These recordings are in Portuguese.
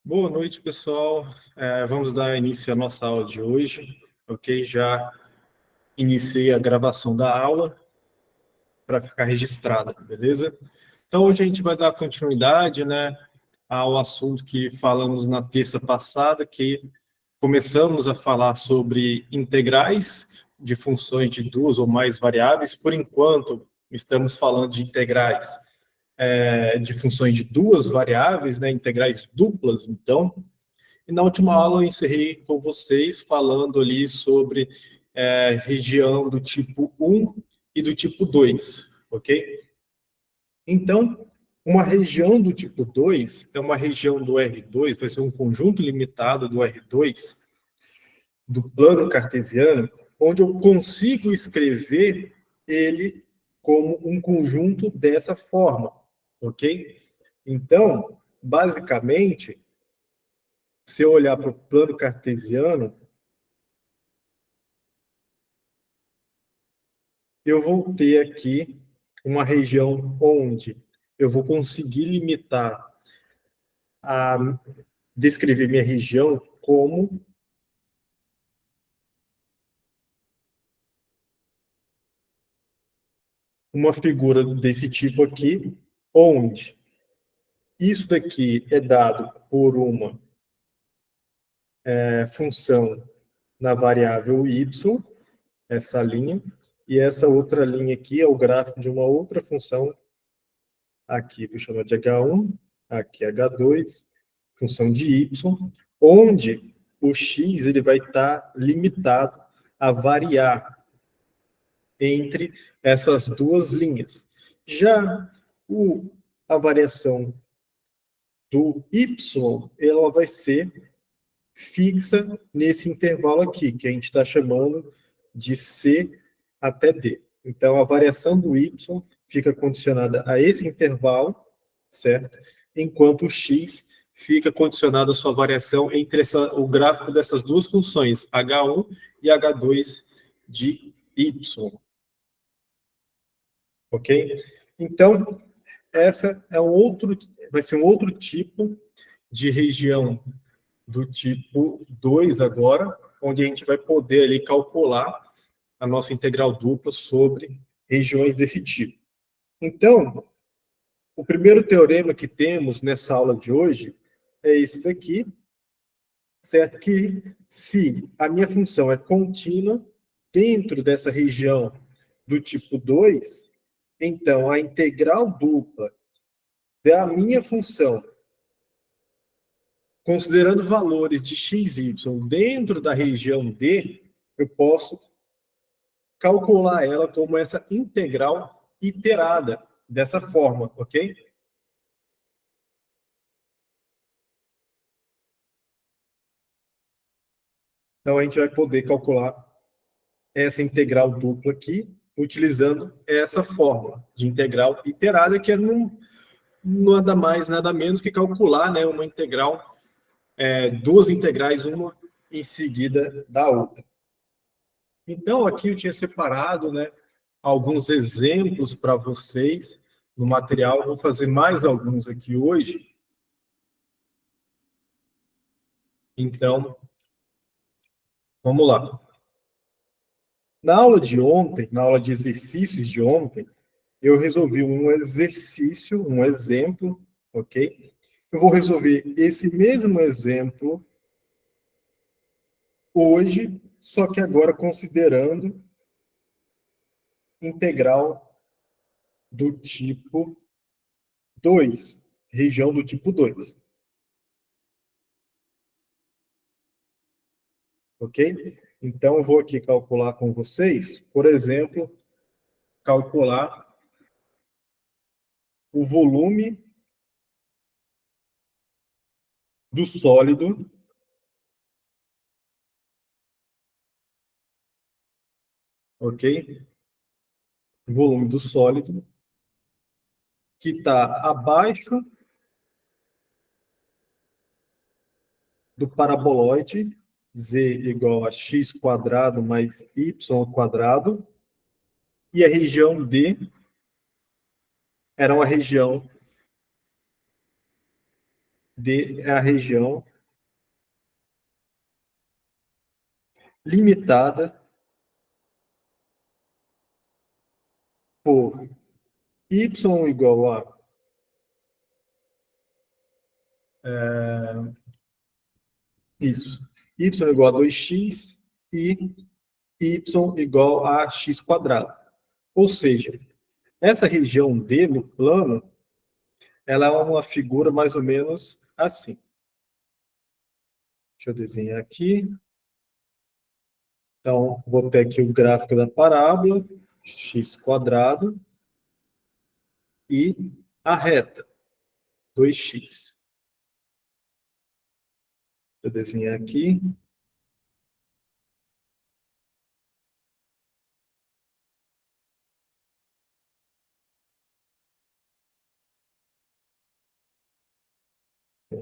Boa noite, pessoal. Vamos dar início à nossa aula de hoje, ok? Já iniciei a gravação da aula para ficar registrada, beleza? Então, hoje a gente vai dar continuidade, né, ao assunto que falamos na terça passada, que começamos a falar sobre integrais de funções de duas ou mais variáveis. Por enquanto, estamos falando de integrais de funções de duas variáveis, né, integrais duplas, então. E na última aula eu encerrei com vocês falando ali sobre região do tipo 1 e do tipo 2, ok? Então, uma região do tipo 2 é uma região do R2, vai ser um conjunto limitado do R2, do plano cartesiano, onde eu consigo escrever ele como um conjunto dessa forma, ok? Então, basicamente, se eu olhar para o plano cartesiano, eu vou ter aqui uma região onde eu vou conseguir limitar a descrever minha região como uma figura desse tipo aqui, onde isso daqui é dado por uma função na variável y, essa linha, e essa outra linha aqui é o gráfico de uma outra função, aqui vou chamar de h1, aqui h2, função de y, onde o x ele vai estar limitado a variar entre essas duas linhas. Já a variação do y, ela vai ser fixa nesse intervalo aqui, que a gente está chamando de C até D. Então, a variação do y fica condicionada a esse intervalo, certo? Enquanto o x fica condicionado à sua variação entre o gráfico dessas duas funções, h1 e h2 de y. Ok? Então, essa é vai ser um outro tipo de região do tipo 2 agora, onde a gente vai poder ali calcular a nossa integral dupla sobre regiões desse tipo. Então, o primeiro teorema que temos nessa aula de hoje é esse daqui, certo? Que se a minha função é contínua dentro dessa região do tipo 2, então a integral dupla da minha função, considerando valores de x e y dentro da região D, eu posso calcular ela como essa integral iterada, dessa forma, ok? Então, a gente vai poder calcular essa integral dupla aqui, utilizando essa fórmula de integral iterada, que é nada mais, nada menos que calcular, né, uma integral, duas integrais, uma em seguida da outra. Então, aqui eu tinha separado, né, alguns exemplos para vocês no material. Vou fazer mais alguns aqui hoje. Então, vamos lá. Na aula de ontem, na aula de exercícios de ontem, eu resolvi um exercício, um exemplo, ok? Eu vou resolver esse mesmo exemplo hoje, só que agora considerando integral do tipo 2, região do tipo 2. Ok? Então, eu vou aqui calcular com vocês, por exemplo, calcular o volume do sólido, ok? O volume do sólido, que está abaixo do paraboloide, z igual a x quadrado mais y quadrado, e a região D era uma região D é a região limitada por y igual a isso, y igual a 2x e y igual a x quadrado. Ou seja, essa região D no plano, ela é uma figura mais ou menos assim. Deixa eu desenhar aqui. Então, vou ter aqui o gráfico da parábola, x quadrado, e a reta, 2x. Deixa eu desenhar aqui.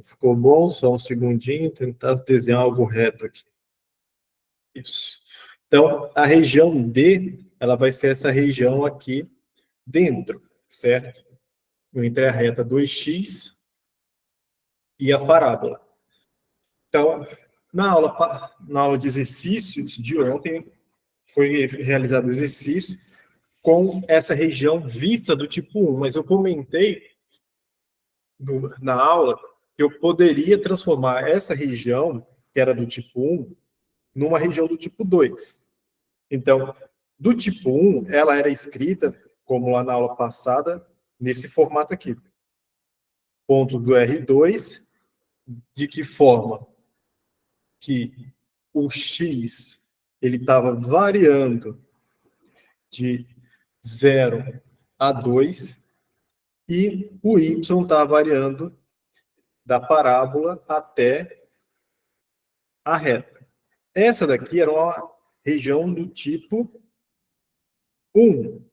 Ficou bom? Só um segundinho, tentar desenhar algo reto aqui. Isso. Então, a região D, ela vai ser essa região aqui dentro, certo? Entre a reta 2x e a parábola. Então, na aula de exercícios de ontem, foi realizado o exercício com essa região vista do tipo 1, mas eu comentei na aula que eu poderia transformar essa região, que era do tipo 1, numa região do tipo 2. Então, do tipo 1, ela era escrita, como lá na aula passada, nesse formato aqui. Ponto do R2, de que forma? Que o X ele estava variando de 0 a 2 e o Y está variando da parábola até a reta. Essa daqui era uma região do tipo 1.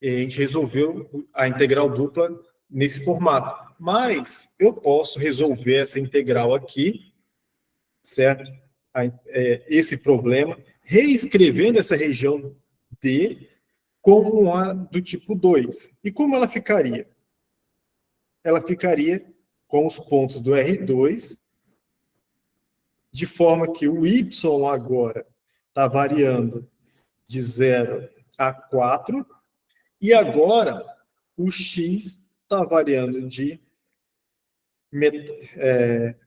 E a gente resolveu a integral dupla nesse formato. Mas eu posso resolver essa integral aqui, certo? Esse problema, reescrevendo essa região D como uma do tipo 2. E como ela ficaria? Ela ficaria com os pontos do R2, de forma que o Y agora está variando de 0 a 4, e agora o X está variando de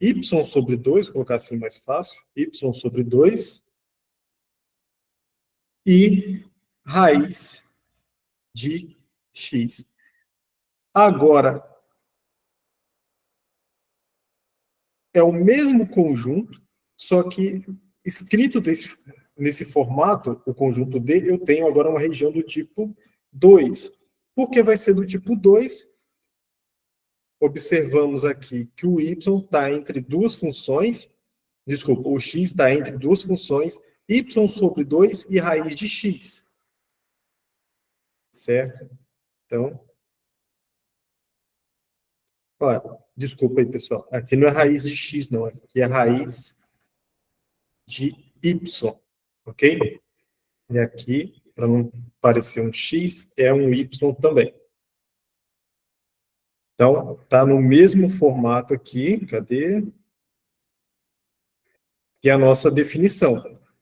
Y sobre 2, vou colocar assim mais fácil, Y sobre 2, e raiz de X. Agora, é o mesmo conjunto, só que escrito nesse formato, o conjunto D, eu tenho agora uma região do tipo 2. Por que vai ser do tipo 2? Observamos aqui que o y está entre duas funções, desculpa, o x está entre duas funções, y sobre 2 e raiz de x. Certo? Então, olha, desculpa aí, pessoal. Aqui não é raiz de x, não. Aqui é raiz de y. Ok? E aqui, para não parecer um x, é um y também. Então, está no mesmo formato aqui. Cadê? Que é a nossa definição.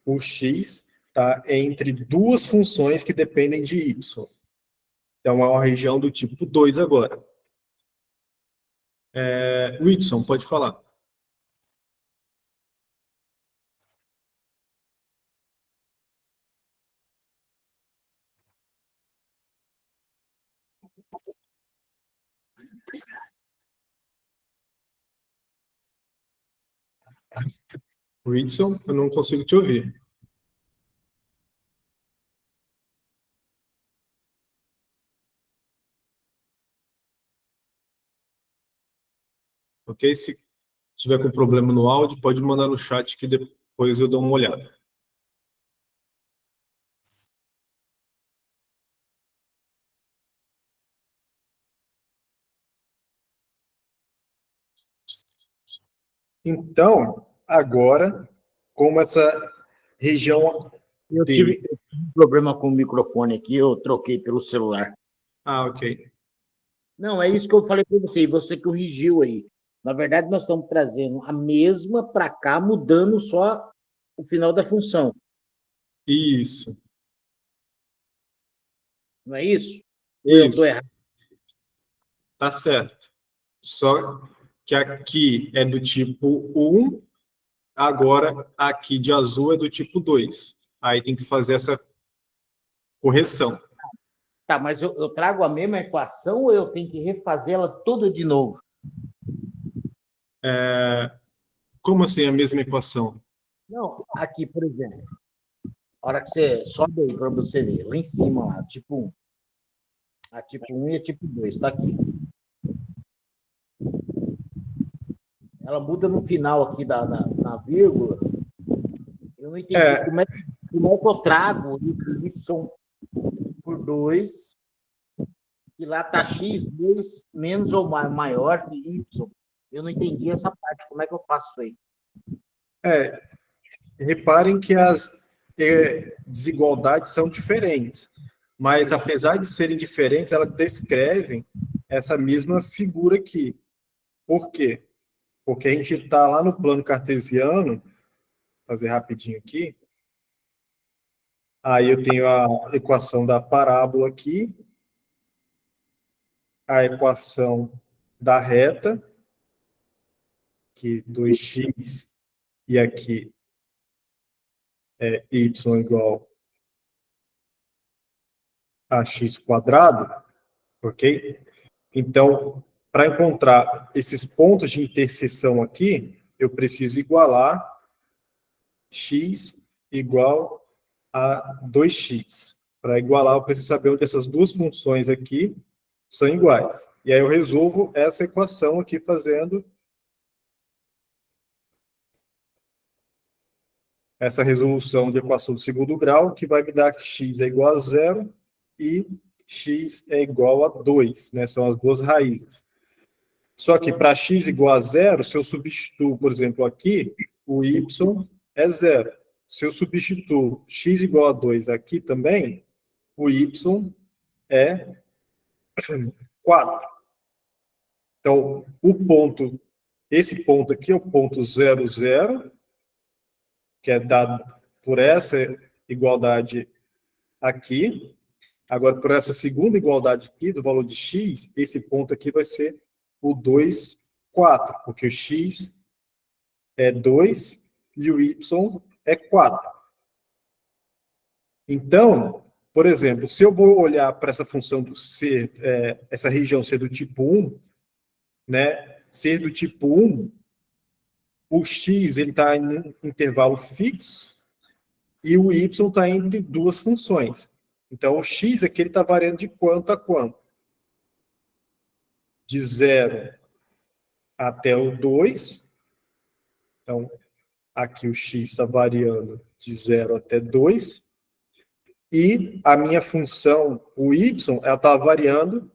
O x está entre duas funções que dependem de y. Então, é uma região do tipo 2 agora. Whitson, pode falar. Whitson, eu não consigo te ouvir. Ok? Se tiver com problema no áudio, pode mandar no chat que depois eu dou uma olhada. Então, agora, como essa região... Eu tive um problema com o microfone aqui, eu troquei pelo celular. Ah, ok. Não, é isso que eu falei para você, e você corrigiu aí. Na verdade, nós estamos trazendo a mesma para cá, mudando só o final da função. Isso, Não é isso? Ou eu estou isso, errado? tá certo. Só que aqui é do tipo 1, agora aqui de azul é do tipo 2. Aí tem que fazer essa correção. Tá, mas eu trago a mesma equação ou eu tenho que refazê-la toda de novo? Como assim a mesma equação? Não, aqui, por exemplo, a hora que você sobe aí para você ver, lá em cima, lá, tipo 1. A tipo 1 e a tipo 2, está aqui. Ela muda no final aqui na vírgula. Eu não entendi É, como é que eu trago esse y por 2, e lá está x2 menos ou maior que y. Eu não entendi essa parte. Como é que eu faço isso aí? é, reparem que as desigualdades são diferentes, mas apesar de serem diferentes, elas descrevem essa mesma figura aqui. Por quê? Porque a gente está lá no plano cartesiano, vou fazer rapidinho aqui, aí eu tenho a equação da parábola aqui, a equação da reta, que 2x, e aqui é y igual a x quadrado, ok? Então, para encontrar esses pontos de interseção aqui, eu preciso igualar x igual a 2x. Para igualar, eu preciso saber onde essas duas funções aqui são iguais. E aí eu resolvo essa equação aqui fazendo essa resolução de equação de segundo grau, que vai me dar que x é igual a zero e x é igual a 2, né? São as duas raízes. Só que para x igual a zero, se eu substituo, por exemplo, aqui, o y é zero. Se eu substituo x igual a 2 aqui também, o y é 4. Então, esse ponto aqui é o ponto 0, 0, que é dado por essa igualdade aqui. Agora, por essa segunda igualdade aqui, do valor de x, esse ponto aqui vai ser o 2, 4, porque o x é 2 e o y é 4. Então, por exemplo, se eu vou olhar para essa função do ser, essa região ser do tipo 1, né, ser do tipo 1, o x está em um intervalo fixo e o y está entre duas funções. Então, o x aqui está variando de quanto a quanto? De 0 até o 2. Então, aqui o x está variando de 0 até 2. E a minha função, o y, ela está variando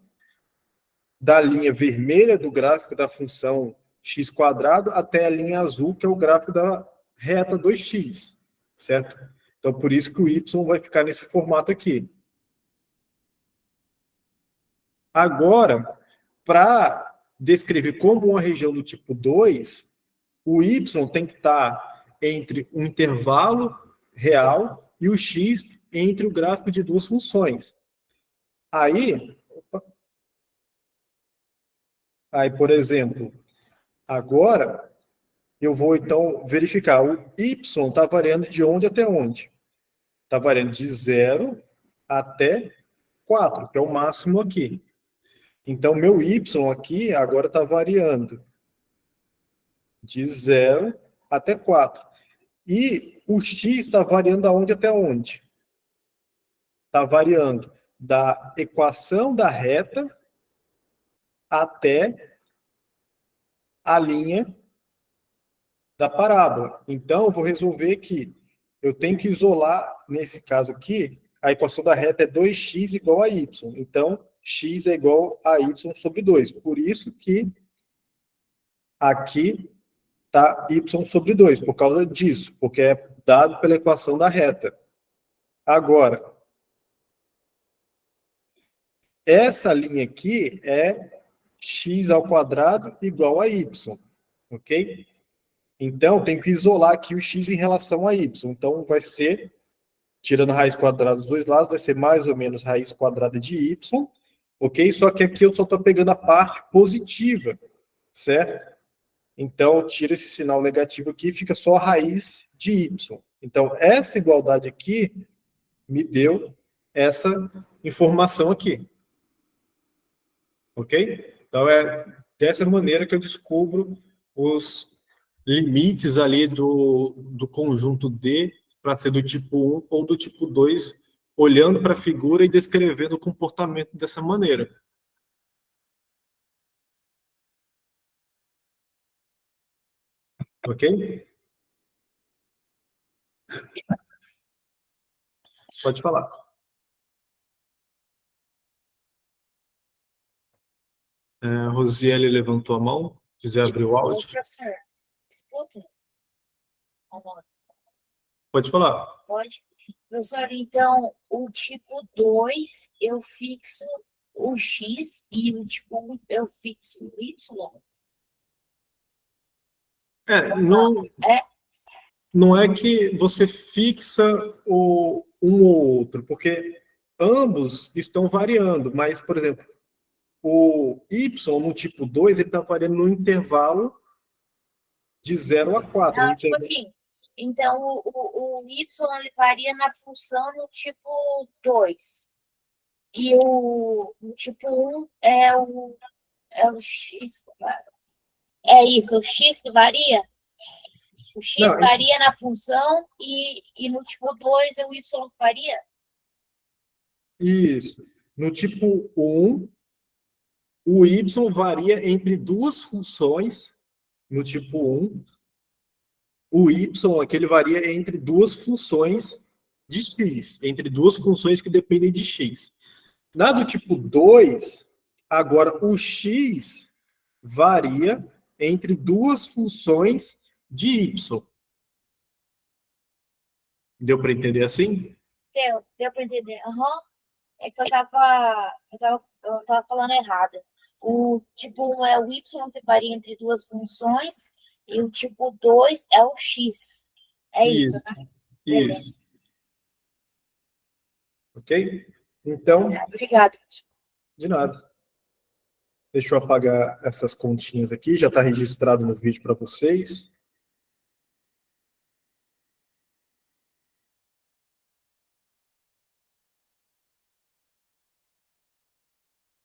da linha vermelha do gráfico da função x quadrado até a linha azul, que é o gráfico da reta 2x, certo? Então, por isso que o y vai ficar nesse formato aqui. Agora, para descrever como uma região do tipo 2, o y tem que estar entre um intervalo real e o x entre o gráfico de duas funções. Aí, por exemplo, agora eu vou então verificar. O y está variando de onde até onde? Está variando de 0 até 4, que é o máximo aqui. Então, meu y aqui agora está variando de 0 até 4. E o x está variando aonde até onde? Está variando da equação da reta até a linha da parábola. Então, eu vou resolver que eu tenho que isolar, nesse caso aqui, a equação da reta é 2x igual a y. Então, x é igual a y sobre 2. Por isso que aqui está y sobre 2, por causa disso, porque é dado pela equação da reta. Agora, essa linha aqui é x ao quadrado igual a y, ok? Então, tem que isolar aqui o x em relação a y. Então, vai ser, tirando a raiz quadrada dos dois lados, vai ser mais ou menos raiz quadrada de y, ok? Só que aqui eu só estou pegando a parte positiva, certo? Então, tira esse sinal negativo aqui, fica só a raiz de y. Então, essa igualdade aqui me deu essa informação aqui. Ok? Então, é dessa maneira que eu descubro os limites ali do conjunto D para ser do tipo 1 ou do tipo 2, olhando para a figura e descrevendo o comportamento dessa maneira. Ok? Pode falar. Rosiele levantou a mão, quiser abrir o áudio. Professor, escuta. Pode falar. Pode. Professor, então, o tipo 2 eu fixo o X e o tipo 1 eu fixo o Y? Não é que você fixa um ou outro, porque ambos estão variando, mas, por exemplo, o Y no tipo 2 ele está variando no intervalo de 0 a 4. Não, tipo assim, então o Y ele varia na função no tipo 2. E o tipo 1 é o X, claro. É isso, o X que varia? O X Não, varia na função e no tipo 2 é o Y que varia? Isso. No tipo 1, o Y varia entre duas funções. No tipo 1, o Y aqui ele varia entre duas funções de x, entre duas funções que dependem de x. Na do tipo 2, agora o x varia entre duas funções de y. Deu para entender assim? Deu para entender. Uhum. É que eu tava falando errado. O tipo 1 é o Y que varia entre duas funções e o tipo 2 é o X. É isso, né? Isso. Ok? Então, Obrigada. de nada. Deixa eu apagar essas continhas aqui, já está registrado no vídeo para vocês.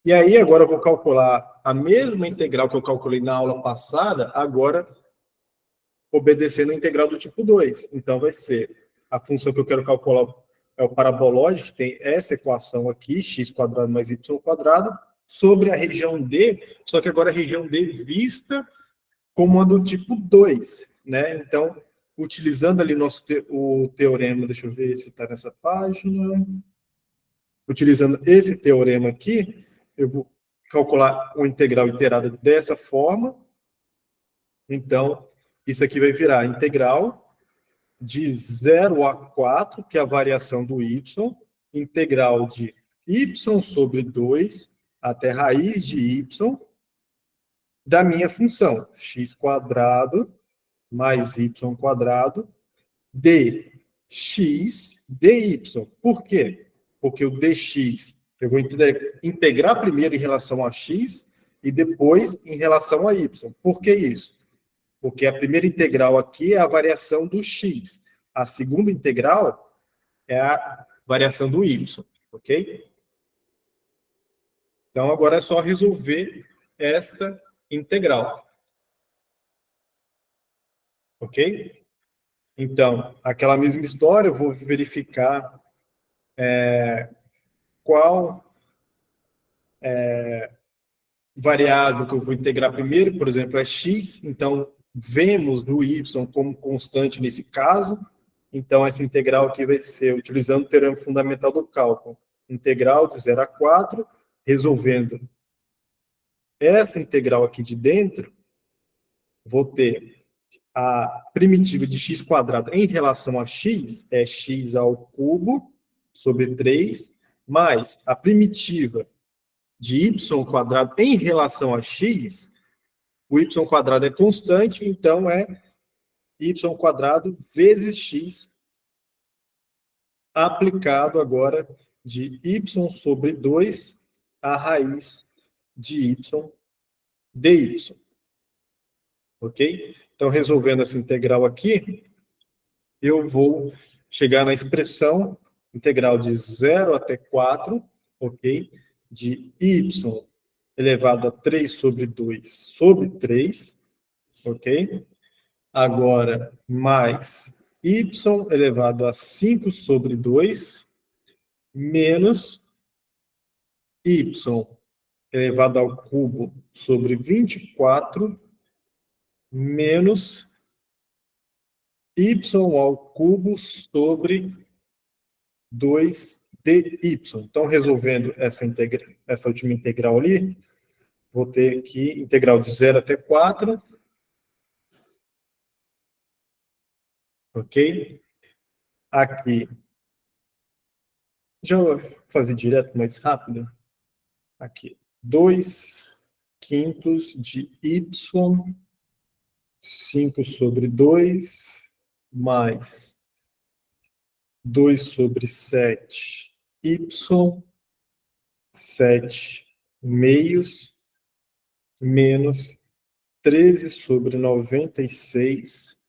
E aí, agora eu vou calcular a mesma integral que eu calculei na aula passada, agora obedecendo a integral do tipo 2. Então, vai ser a função que eu quero calcular é o parabolóide, que tem essa equação aqui, x² mais y², sobre a região D, só que agora a região D vista como a do tipo 2, né? Então, utilizando ali o teorema, deixa eu ver se está nessa página. Utilizando esse teorema aqui, eu vou calcular o integral iterada dessa forma. Então, isso aqui vai virar integral de 0 a 4, que é a variação do y, integral de y sobre 2 até raiz de y, da minha função, x² mais y² dx dy. Por quê? Porque o dx eu vou integrar primeiro em relação a x e depois em relação a y. Por que isso? Porque a primeira integral aqui é a variação do x. A segunda integral é a variação do y, ok? Então, agora é só resolver esta integral. Ok? Então, aquela mesma história, eu vou verificar qual variável que eu vou integrar primeiro, por exemplo, é x, então vemos o y como constante nesse caso, então essa integral aqui vai ser, utilizando o teorema fundamental do cálculo, integral de 0 a 4, resolvendo essa integral aqui de dentro, vou ter a primitiva de x² em relação a x, é x ao cubo sobre 3, mais a primitiva de y quadrado em relação a x, o y quadrado é constante, então é y quadrado vezes x aplicado agora de y sobre 2 a raiz de y dy. Ok? Então, resolvendo essa integral aqui, eu vou chegar na expressão integral de 0 até 4, ok? De y elevado a 3 sobre 2 sobre 3, ok? Agora, mais y elevado a 5 sobre 2, menos y elevado ao cubo sobre 24, menos y ao cubo sobre 2dy. Então, resolvendo essa última integral ali, vou ter aqui integral de 0 até 4, ok? Aqui, já vou fazer direto mais rápido. Aqui, 2 quintos de y, 5 sobre 2, mais 2 sobre 7, y, 7 meios, menos 13 sobre 96,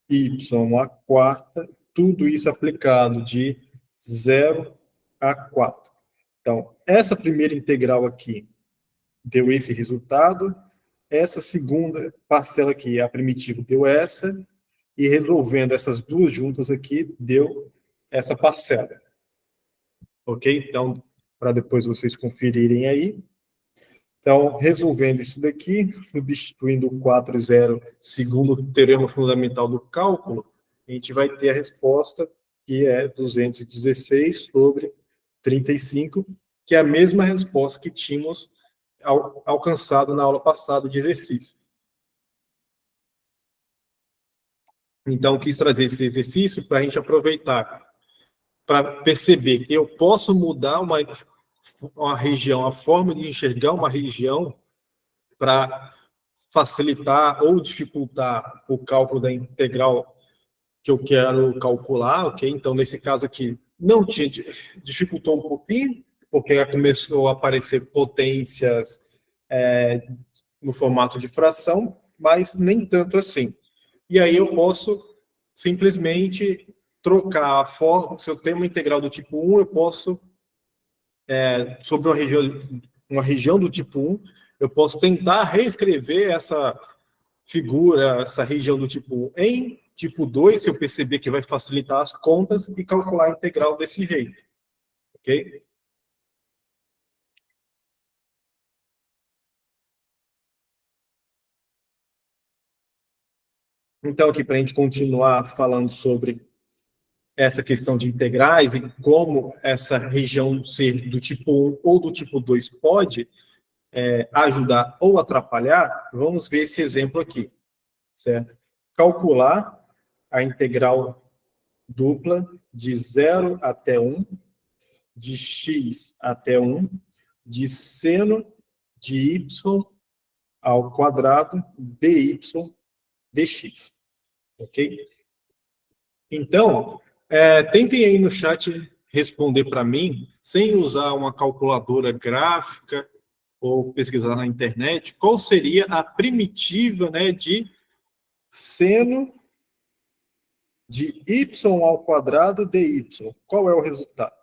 y a quarta, tudo isso aplicado de 0 a 4. Então, essa primeira integral aqui deu esse resultado, essa segunda parcela aqui, a primitiva, deu essa, e resolvendo essas duas juntas aqui, deu essa parcela. Ok? Então, para depois vocês conferirem aí. Então, resolvendo isso daqui, substituindo o 4 e 0 segundo o teorema fundamental do cálculo, a gente vai ter a resposta que é 216 sobre 35, que é a mesma resposta que tínhamos alcançado na aula passada de exercício. Então, quis trazer esse exercício para a gente aproveitar, para perceber que eu posso mudar uma região, a forma de enxergar uma região para facilitar ou dificultar o cálculo da integral que eu quero calcular, ok? Então, nesse caso aqui, não tinha, dificultou um pouquinho, porque começou a aparecer potências no formato de fração, mas nem tanto assim. E aí eu posso simplesmente trocar a forma, se eu tenho uma integral do tipo 1, eu posso, sobre uma região do tipo 1, eu posso tentar reescrever essa figura, essa região do tipo 1 em tipo 2, se eu perceber que vai facilitar as contas, e calcular a integral desse jeito. Ok? Então, aqui, para a gente continuar falando sobre essa questão de integrais e como essa região ser do tipo 1 ou do tipo 2 pode ajudar ou atrapalhar, vamos ver esse exemplo aqui, certo? Calcular a integral dupla de 0 até 1, de x até 1, de seno de y ao quadrado dy dx, ok? Então, tentem aí no chat responder para mim, sem usar uma calculadora gráfica ou pesquisar na internet, qual seria a primitiva, né, de seno de y ao quadrado dy. Qual é o resultado?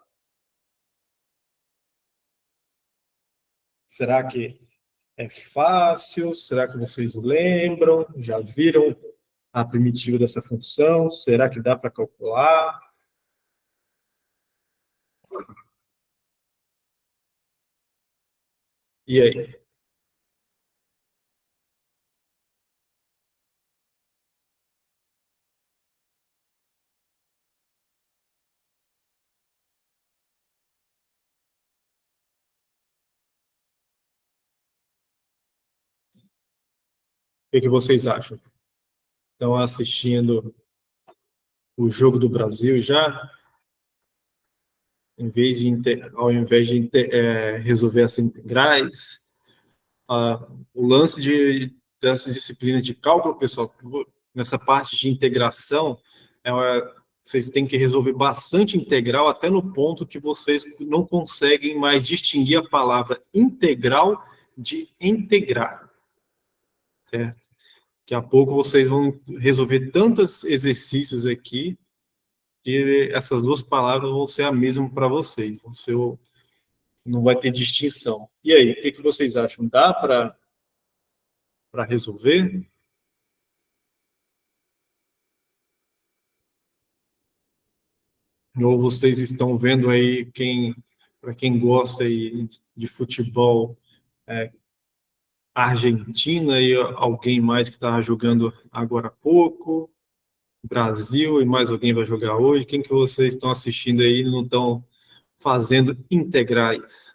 Será que é fácil? Será que vocês lembram? Já viram a primitiva dessa função? Será que dá para calcular? E aí? O que vocês acham? Estão assistindo o Jogo do Brasil já? ao invés de resolver essas integrais, o lance dessas disciplinas de cálculo, pessoal, nessa parte de integração, vocês têm que resolver bastante integral, até no ponto que vocês não conseguem mais distinguir a palavra integral de integrar, certo? Daqui a pouco vocês vão resolver tantos exercícios aqui que essas duas palavras vão ser a mesma para vocês, não vai ter distinção. E aí, o que vocês acham? Dá para resolver? Ou vocês estão vendo aí, para quem gosta aí de futebol, Argentina e alguém mais que estava jogando agora há pouco, Brasil e mais alguém vai jogar hoje, quem que vocês estão assistindo aí e não estão fazendo integrais?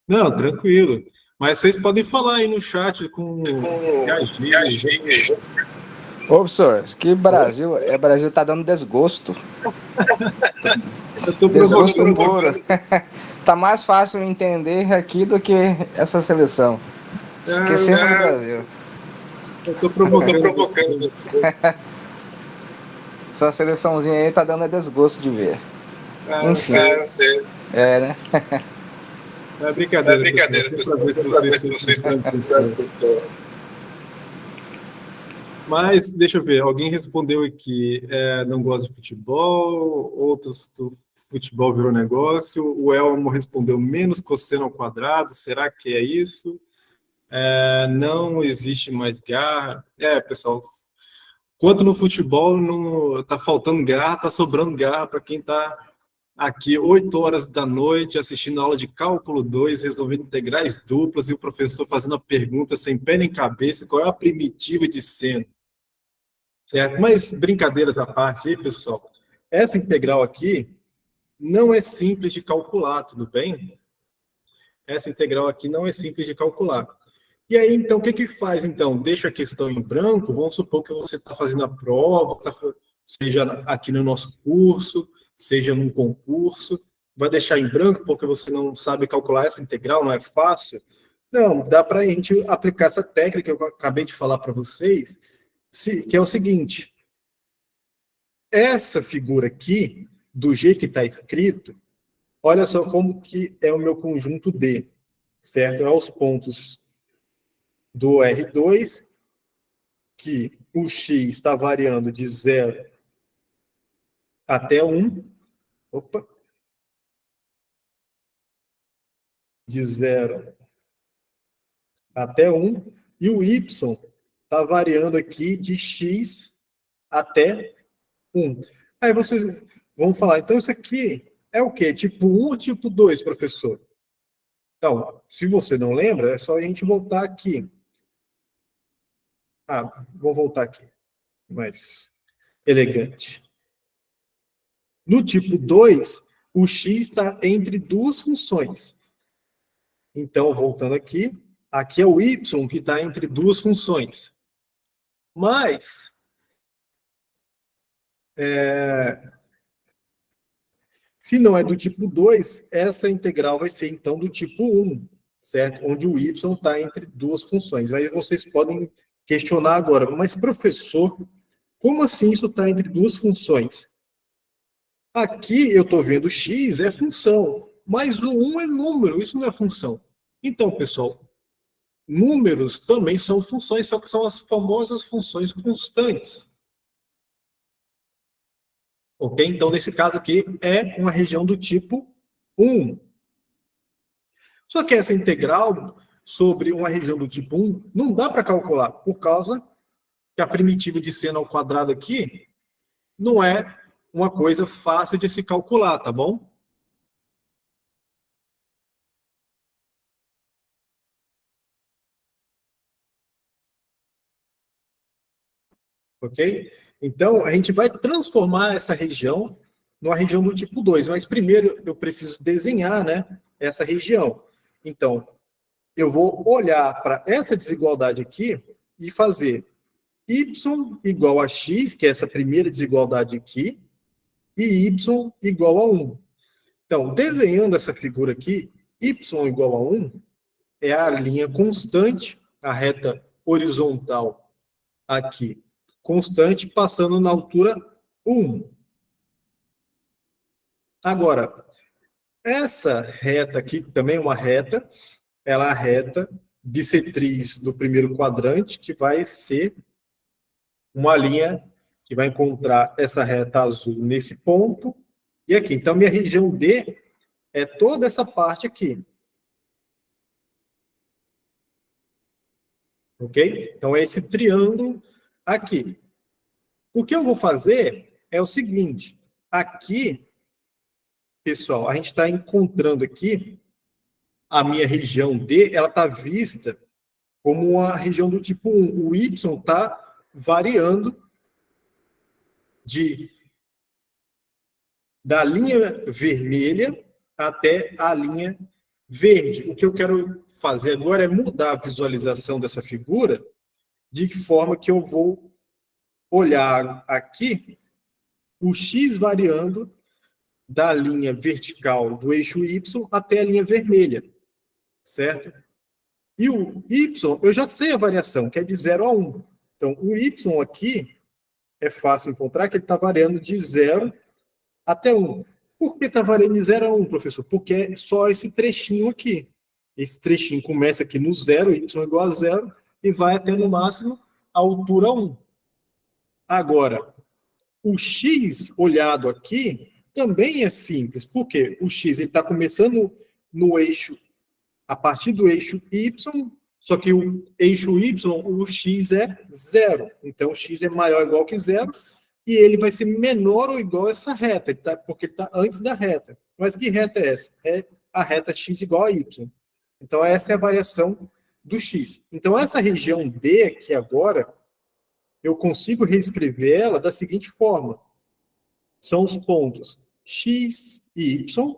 Não, tranquilo. Mas vocês podem falar aí no chat com Ô, professor, que Brasil tá dando desgosto. Eu tô Desgosto puro. Tá mais fácil entender aqui do que essa seleção. Esquecemos do Brasil. Eu tô provocando. Essa seleçãozinha aí tá dando desgosto de ver. Enfim. Né? É brincadeira, pessoal. Pra ver se vocês estão pensando. Mas, deixa eu ver, alguém respondeu aqui, não gosta de futebol, outros, futebol virou negócio, o Elmo respondeu menos cosseno ao quadrado, será que é isso? Não existe mais garra. Pessoal, quanto no futebol, tá faltando garra, tá sobrando garra para quem tá aqui 8 horas da noite assistindo a aula de cálculo 2, resolvendo integrais duplas e o professor fazendo a pergunta sem pé nem cabeça, qual é a primitiva de seno? Certo? Mas brincadeiras à parte aí, pessoal, essa integral aqui não é simples de calcular, tudo bem? Essa integral aqui não é simples de calcular. E aí, então, o que faz? Então, deixa a questão em branco, vamos supor que você está fazendo a prova, seja aqui no nosso curso, seja num concurso, vai deixar em branco porque você não sabe calcular essa integral, não é fácil? Não, dá para a gente aplicar essa técnica que eu acabei de falar para vocês, que é o seguinte, essa figura aqui, do jeito que está escrito, olha só como que é o meu conjunto D, certo? É os pontos do R2, que o X está variando de 0 até 1, de 0 até 1, e o Y está variando aqui de X até 1. Aí vocês vão falar, então isso aqui é o quê? Tipo 1 ou tipo 2, professor? Então, se você não lembra, é só a gente voltar aqui. Vou voltar aqui, mais elegante. No tipo 2, o x está entre duas funções. Então, voltando aqui é o y que está entre duas funções. Mas, se não é do tipo 2, essa integral vai ser, então, do tipo 1, certo? Onde o y está entre duas funções. Aí vocês podem questionar agora, mas, professor, como assim isso está entre duas funções? Aqui eu estou vendo x é função, mas o 1 é número, isso não é função. Então, pessoal, números também são funções, só que são as famosas funções constantes. Ok? Então, nesse caso aqui, é uma região do tipo 1. Só que essa integral sobre uma região do tipo 1 não dá para calcular, por causa que a primitiva de seno ao quadrado aqui não é uma coisa fácil de se calcular, tá bom? Ok? Então, a gente vai transformar essa região numa região do tipo 2, mas primeiro eu preciso desenhar, né, essa região. Então, eu vou olhar para essa desigualdade aqui e fazer y igual a x, que é essa primeira desigualdade aqui, e y igual a 1. Então, desenhando essa figura aqui, y igual a 1 é a linha constante, a reta horizontal aqui, constante, passando na altura 1. Agora, essa reta aqui, também é uma reta, ela é a reta bissetriz do primeiro quadrante, que vai ser uma linha que vai encontrar essa reta azul nesse ponto e aqui. Então, minha região D é toda essa parte aqui. Ok? Então, é esse triângulo aqui. O que eu vou fazer é o seguinte. Aqui, pessoal, a gente está encontrando aqui a minha região D, ela está vista como uma região do tipo 1. O Y está variando da linha vermelha até a linha verde. O que eu quero fazer agora é mudar a visualização dessa figura de forma que eu vou olhar aqui o X variando da linha vertical do eixo Y até a linha vermelha, certo? E o Y, eu já sei a variação, que é de 0 a 1. Então, o Y aqui é fácil encontrar que ele está variando de 0 até 1. Por que está variando de 0 a 1, professor? Porque é só esse trechinho aqui. Esse trechinho começa aqui no 0, y igual a 0, e vai até, no máximo, a altura 1. Agora, o x olhado aqui também é simples. Por quê? O x está começando no eixo, a partir do eixo y, só que o eixo y, o x é 0. Então, o x é maior ou igual que 0, e ele vai ser menor ou igual a essa reta, porque ele está antes da reta. Mas que reta é essa? É a reta x igual a y. Então, essa é a variação do x. Então, essa região D aqui agora, eu consigo reescrever ela da seguinte forma. São os pontos x e y,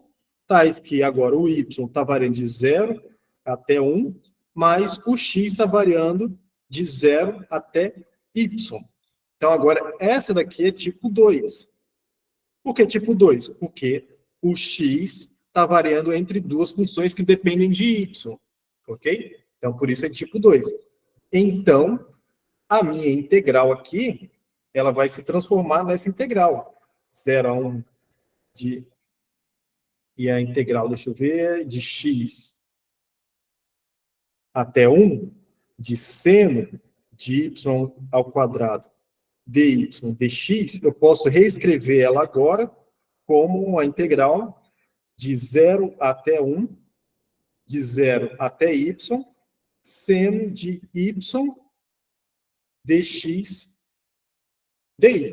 tais que agora o y está variando de 0 até 1, mas o x está variando de 0 até y. Então, agora, essa daqui é tipo 2. Por que tipo 2? Porque o x está variando entre duas funções que dependem de y. Ok? Então, por isso é tipo 2. Então, a minha integral aqui, ela vai se transformar nessa integral. 0 a 1 e a integral, deixa eu ver, de x até 1, de seno de y ao quadrado dy dx, eu posso reescrever ela agora como a integral de 0 até 1, de 0 até y, seno de y dx dy.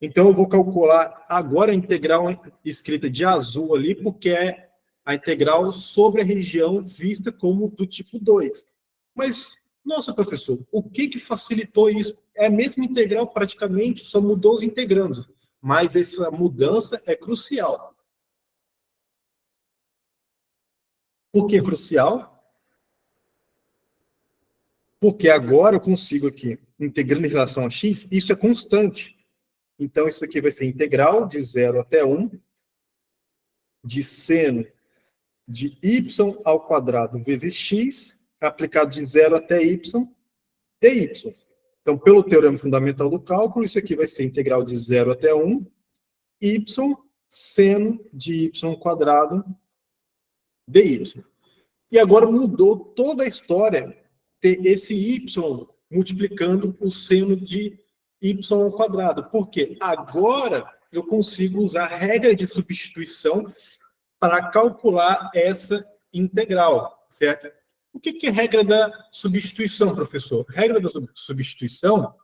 Então, eu vou calcular agora a integral escrita de azul ali, porque é a integral sobre a região vista como do tipo 2. Mas, nossa, professor, o que facilitou isso? É a mesma integral praticamente, só mudou os integrandos. Mas essa mudança é crucial. Por que crucial? Porque agora eu consigo aqui, integrando em relação a x, isso é constante. Então, isso aqui vai ser integral de 0 até 1, de seno de y ao quadrado vezes x, aplicado de 0 até y, dy. Então, pelo teorema fundamental do cálculo, isso aqui vai ser integral de 0 até 1, y, seno de y ao quadrado dy. E agora mudou toda a história ter esse y multiplicando o seno de y ao quadrado. Por quê? Agora eu consigo usar a regra de substituição para calcular essa integral, certo? O que é regra da substituição, professor? Regra da substituição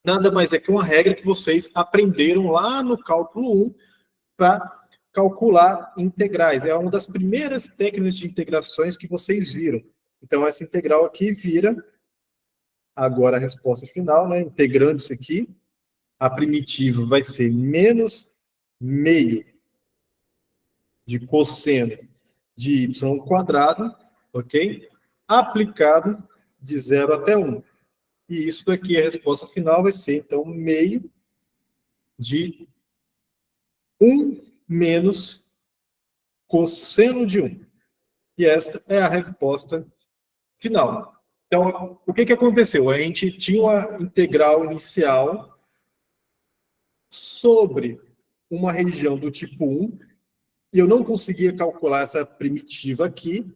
nada mais é que uma regra que vocês aprenderam lá no cálculo 1 para calcular integrais. É uma das primeiras técnicas de integrações que vocês viram. Então, essa integral aqui vira, agora a resposta final, né? Integrando isso aqui, a primitiva vai ser menos meio de cosseno de y ao quadrado, ok? Aplicado de 0 até 1. E isso daqui, a resposta final vai ser, então, meio de 1 menos cosseno de 1. E esta é a resposta final. Então, o que aconteceu? A gente tinha uma integral inicial sobre uma região do tipo 1, e eu não conseguia calcular essa primitiva aqui.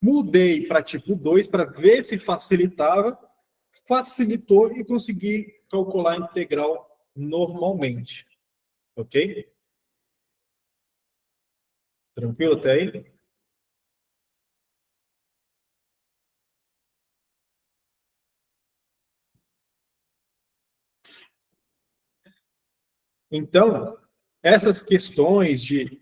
Mudei para tipo 2 para ver se facilitava. Facilitou e consegui calcular a integral normalmente. Ok? Tranquilo até aí? Então, essas questões de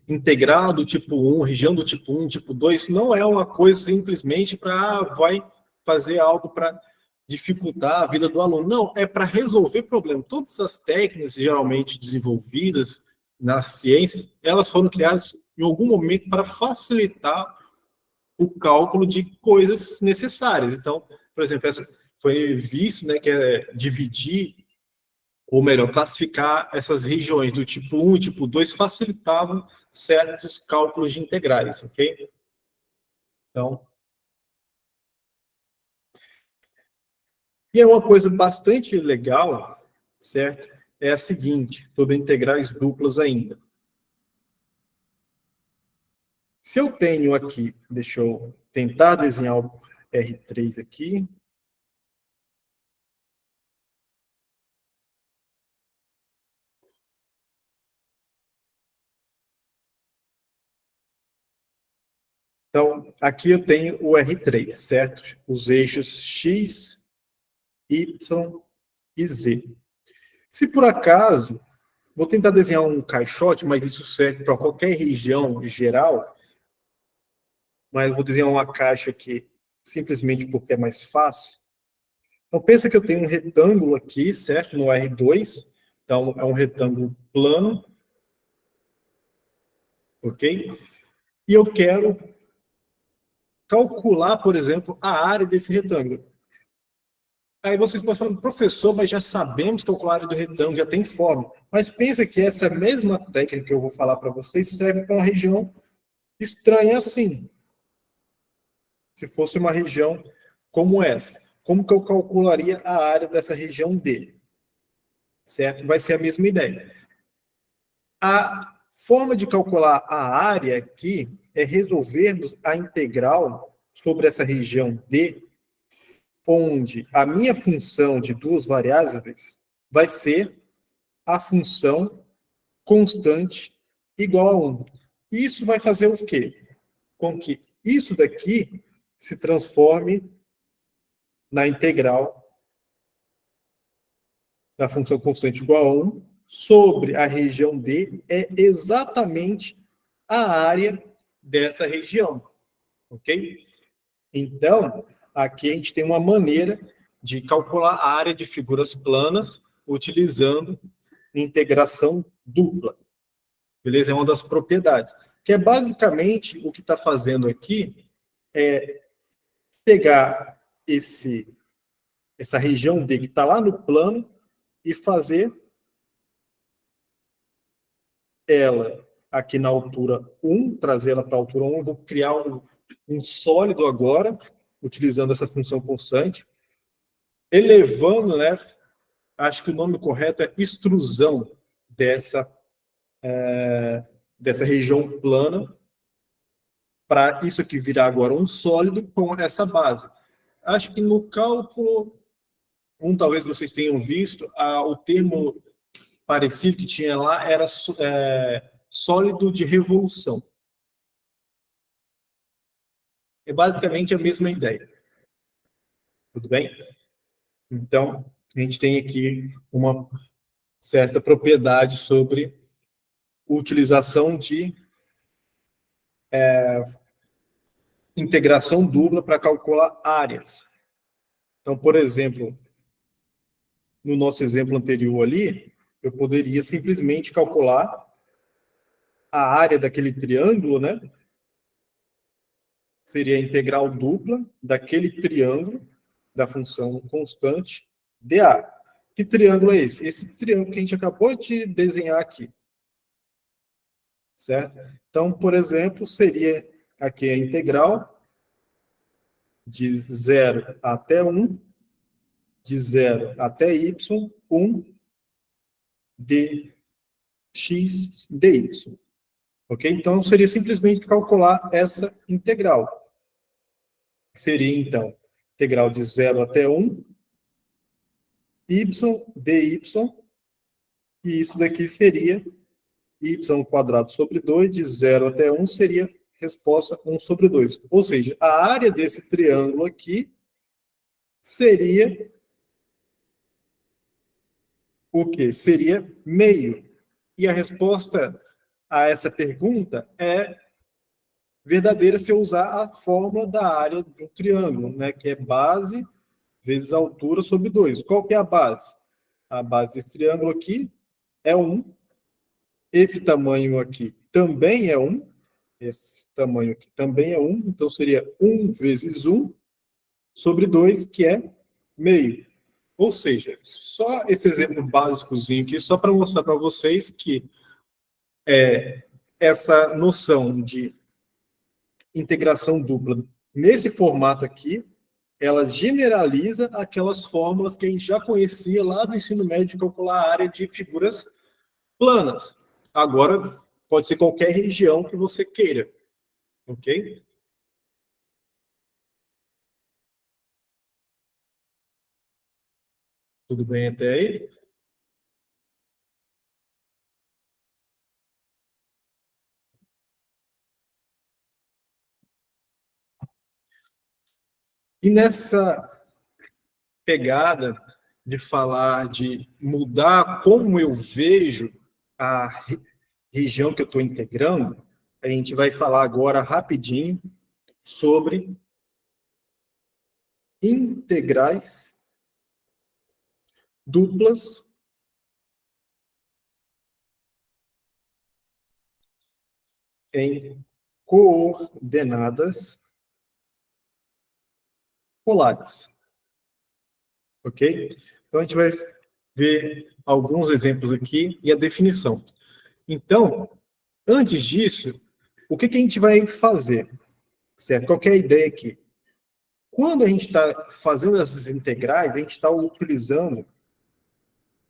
integral do tipo 1, região do tipo 1, tipo 2, não é uma coisa simplesmente para vai fazer algo para dificultar a vida do aluno. Não, é para resolver problema. Todas as técnicas geralmente desenvolvidas nas ciências, elas foram criadas em algum momento para facilitar o cálculo de coisas necessárias. Então, por exemplo, essa foi visto, né, que é dividir, ou melhor, classificar essas regiões do tipo 1 e tipo 2 facilitavam certos cálculos de integrais, ok? Então, e é uma coisa bastante legal, certo? É a seguinte, sobre integrais duplas ainda. Se eu tenho aqui, deixa eu tentar desenhar o R3 aqui. Então, aqui eu tenho o R3, certo? Os eixos X, Y e Z. Se por acaso, vou tentar desenhar um caixote, mas isso serve para qualquer região geral, mas vou desenhar uma caixa aqui simplesmente porque é mais fácil. Então, pensa que eu tenho um retângulo aqui, certo? No R2. Então, é um retângulo plano, ok? E eu quero calcular, por exemplo, a área desse retângulo. Aí vocês estão falando, professor, mas já sabemos calcular a área do retângulo, já tem forma. Mas pensa que essa mesma técnica que eu vou falar para vocês serve para uma região estranha assim. Se fosse uma região como essa, como que eu calcularia a área dessa região D? Certo? Vai ser a mesma ideia. A forma de calcular a área aqui é resolvermos a integral sobre essa região D, onde a minha função de duas variáveis vai ser a função constante igual a 1. Isso vai fazer o quê? Com que isso daqui se transforme na integral da função constante igual a 1 sobre a região D é exatamente a área dessa região, ok? Então, aqui a gente tem uma maneira de calcular a área de figuras planas utilizando integração dupla. Beleza? É uma das propriedades. Que é basicamente o que está fazendo aqui é pegar essa região D que está lá no plano e fazer ela aqui na altura 1, trazer ela para a altura 1. Eu vou criar um sólido agora, utilizando essa função constante, elevando, né? Acho que o nome correto é extrusão dessa região plana, para isso aqui virar agora um sólido com essa base. Acho que no cálculo 1, talvez vocês tenham visto, o termo parecido que tinha lá era sólido de revolução. É basicamente a mesma ideia. Tudo bem? Então, a gente tem aqui uma certa propriedade sobre utilização de integração dupla para calcular áreas. Então, por exemplo, no nosso exemplo anterior ali, eu poderia simplesmente calcular a área daquele triângulo, né? Seria a integral dupla daquele triângulo da função constante dA. Que triângulo é esse? Esse triângulo que a gente acabou de desenhar aqui. Certo? Então, por exemplo, seria aqui a integral de 0 até 1, de 0 até y, 1 dx dy. Ok? Então, seria simplesmente calcular essa integral. Seria, então, integral de 0 até 1, y dy, e isso daqui seria y² sobre 2, de 0 até 1, seria resposta 1 sobre 2. Ou seja, a área desse triângulo aqui seria o quê? Seria meio. E a resposta a essa pergunta é verdadeira se eu usar a fórmula da área de um triângulo, né? Que é base vezes a altura sobre 2. Qual que é a base? A base desse triângulo aqui é 1. Esse tamanho aqui também é 1. Esse tamanho aqui também é 1. Então, seria 1 vezes 1 sobre 2, que é meio. Ou seja, só esse exemplo básicozinho aqui, só para mostrar para vocês que essa noção de integração dupla nesse formato aqui, ela generaliza aquelas fórmulas que a gente já conhecia lá do ensino médio de calcular a área de figuras planas. Agora, pode ser qualquer região que você queira. Ok? Tudo bem até aí? E nessa pegada de falar de mudar como eu vejo a região que eu estou integrando, a gente vai falar agora rapidinho sobre integrais duplas em coordenadas polares. Ok? Então, a gente vai ver alguns exemplos aqui e a definição. Então, antes disso, o que a gente vai fazer? Certo? Qual que é a ideia aqui? Quando a gente está fazendo essas integrais, a gente está utilizando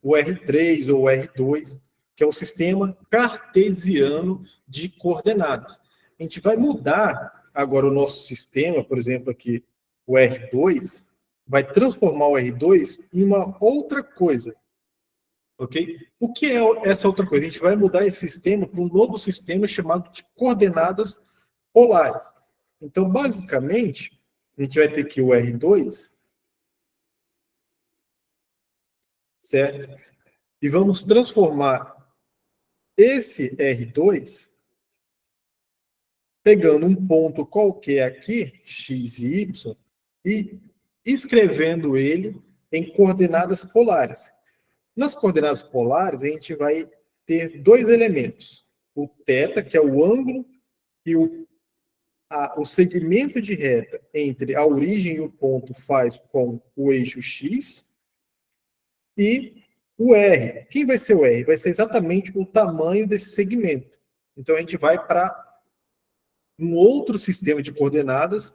o R3 ou o R2, que é o sistema cartesiano de coordenadas. A gente vai mudar agora o nosso sistema, por exemplo, aqui, o R2, vai transformar o R2 em uma outra coisa. Ok? O que é essa outra coisa? A gente vai mudar esse sistema para um novo sistema chamado de coordenadas polares. Então, basicamente, a gente vai ter aqui o R2, certo? E vamos transformar esse R2 pegando um ponto qualquer aqui, x e y, e escrevendo ele em coordenadas polares. Nas coordenadas polares, a gente vai ter dois elementos. O θ, que é o ângulo que o segmento de reta entre a origem e o ponto faz com o eixo x, e o R. Quem vai ser o R? Vai ser exatamente o tamanho desse segmento. Então, a gente vai para um outro sistema de coordenadas,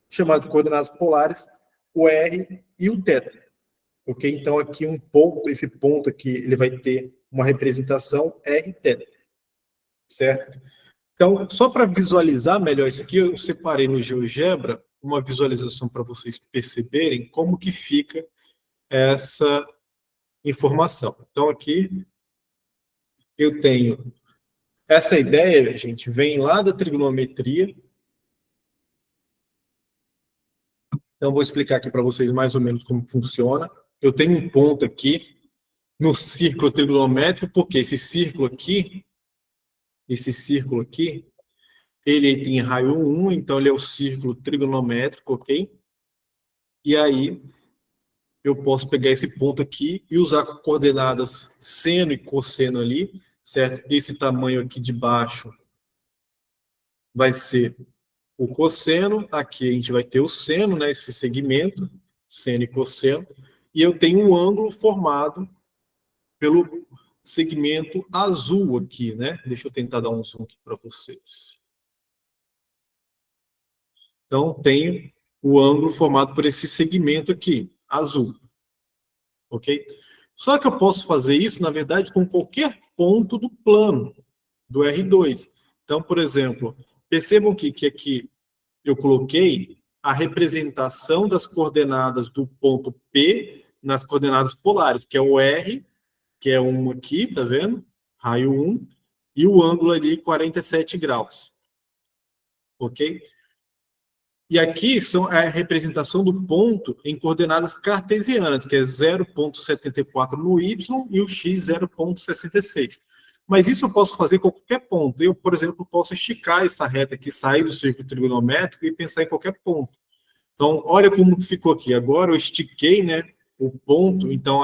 chamado de coordenadas polares, o R e o θ. Ok? Então, aqui um ponto, esse ponto aqui, ele vai ter uma representação R θ. Certo? Então, só para visualizar melhor isso aqui, eu separei no GeoGebra uma visualização para vocês perceberem como que fica essa informação. Então, aqui eu tenho essa ideia, gente, vem lá da trigonometria. Então, vou explicar aqui para vocês mais ou menos como funciona. Eu tenho um ponto aqui no círculo trigonométrico, porque esse círculo aqui, ele tem raio 1, então ele é o círculo trigonométrico, ok? E aí, eu posso pegar esse ponto aqui e usar coordenadas seno e cosseno ali, certo? Esse tamanho aqui de baixo vai ser o cosseno, aqui a gente vai ter o seno, né, esse segmento, seno e cosseno, e eu tenho um ângulo formado pelo segmento azul aqui, né? Deixa eu tentar dar um zoom aqui para vocês. Então, tenho o ângulo formado por esse segmento aqui, azul. Ok? Só que eu posso fazer isso, na verdade, com qualquer ponto do plano, do R2. Então, por exemplo, percebam que aqui eu coloquei a representação das coordenadas do ponto P nas coordenadas polares, que é o R, que é 1 aqui, tá vendo? Raio 1, e o ângulo ali 47 graus. Ok? E aqui são a representação do ponto em coordenadas cartesianas, que é 0,74 no Y e o X 0,66. Mas isso eu posso fazer com qualquer ponto. Eu, por exemplo, posso esticar essa reta aqui, sair do círculo trigonométrico e pensar em qualquer ponto. Então, olha como ficou aqui. Agora eu estiquei, né, o ponto, então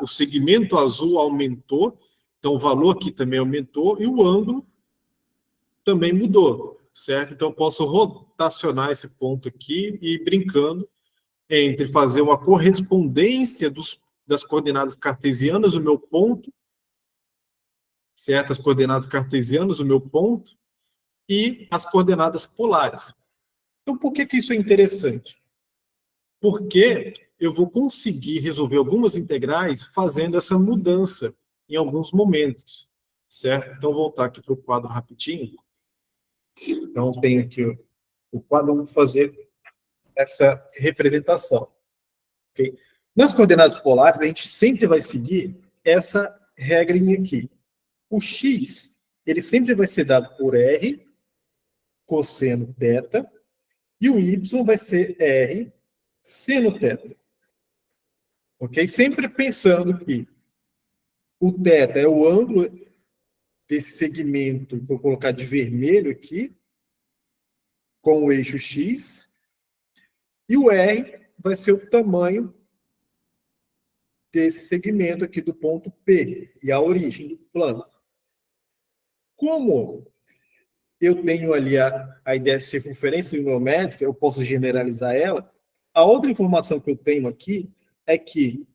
o segmento azul aumentou, então o valor aqui também aumentou e o ângulo também mudou, certo? Então eu posso rotacionar esse ponto aqui e ir brincando entre fazer uma correspondência das coordenadas cartesianas do meu ponto, certo? As coordenadas cartesianas do meu ponto e as coordenadas polares. Então, por que isso é interessante? Porque eu vou conseguir resolver algumas integrais fazendo essa mudança em alguns momentos, certo? Então, vou voltar aqui para o quadro rapidinho. Então, eu tenho aqui o quadro, vamos fazer essa representação. Okay? Nas coordenadas polares, a gente sempre vai seguir essa regrinha aqui. O x, ele sempre vai ser dado por r cosseno θ, e o y vai ser r seno θ. Ok? Sempre pensando que o θ é o ângulo desse segmento que eu vou colocar de vermelho aqui, com o eixo x, e o r vai ser o tamanho desse segmento aqui do ponto P, e a origem do plano. Como eu tenho ali a ideia de circunferência trigonométrica, eu posso generalizar ela, a outra informação que eu tenho aqui é que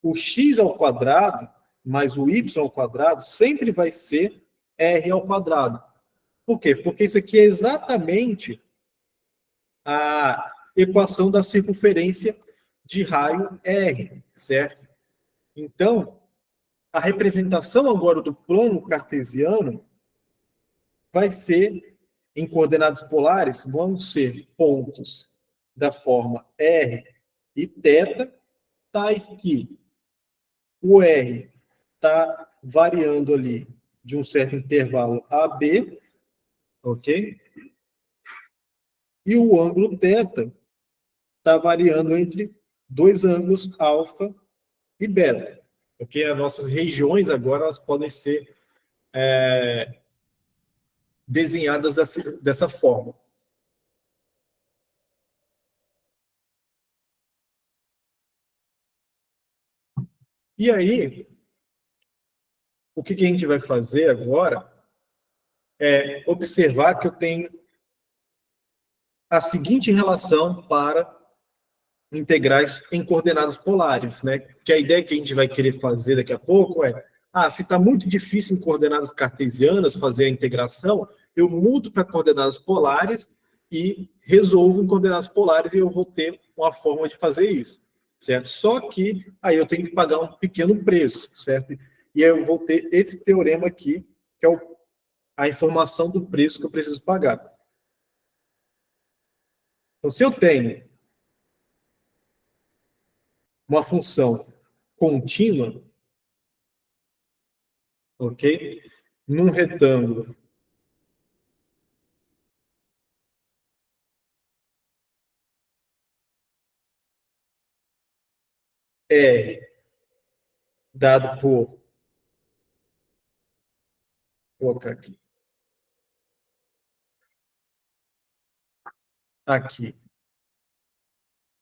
o x ao quadrado mais o y ao quadrado sempre vai ser r ao quadrado. Por quê? Porque isso aqui é exatamente a equação da circunferência de raio r, certo? Então, a representação agora do plano cartesiano vai ser, em coordenadas polares, vão ser pontos da forma r e θ, tais que o r está variando ali de um certo intervalo a b, ok? E o ângulo θ está variando entre dois ângulos alfa e beta, ok? As nossas regiões agora elas podem ser desenhadas dessa forma. E aí, o que a gente vai fazer agora é observar que eu tenho a seguinte relação para integrais em coordenadas polares, né? Que a ideia que a gente vai querer fazer daqui a pouco é, se está muito difícil em coordenadas cartesianas fazer a integração, eu mudo para coordenadas polares e resolvo em coordenadas polares e eu vou ter uma forma de fazer isso, certo? Só que aí eu tenho que pagar um pequeno preço, certo? E aí eu vou ter esse teorema aqui, que é a informação do preço que eu preciso pagar. Então, se eu tenho uma função contínua, ok? Num retângulo R dado por, vou colocar aqui,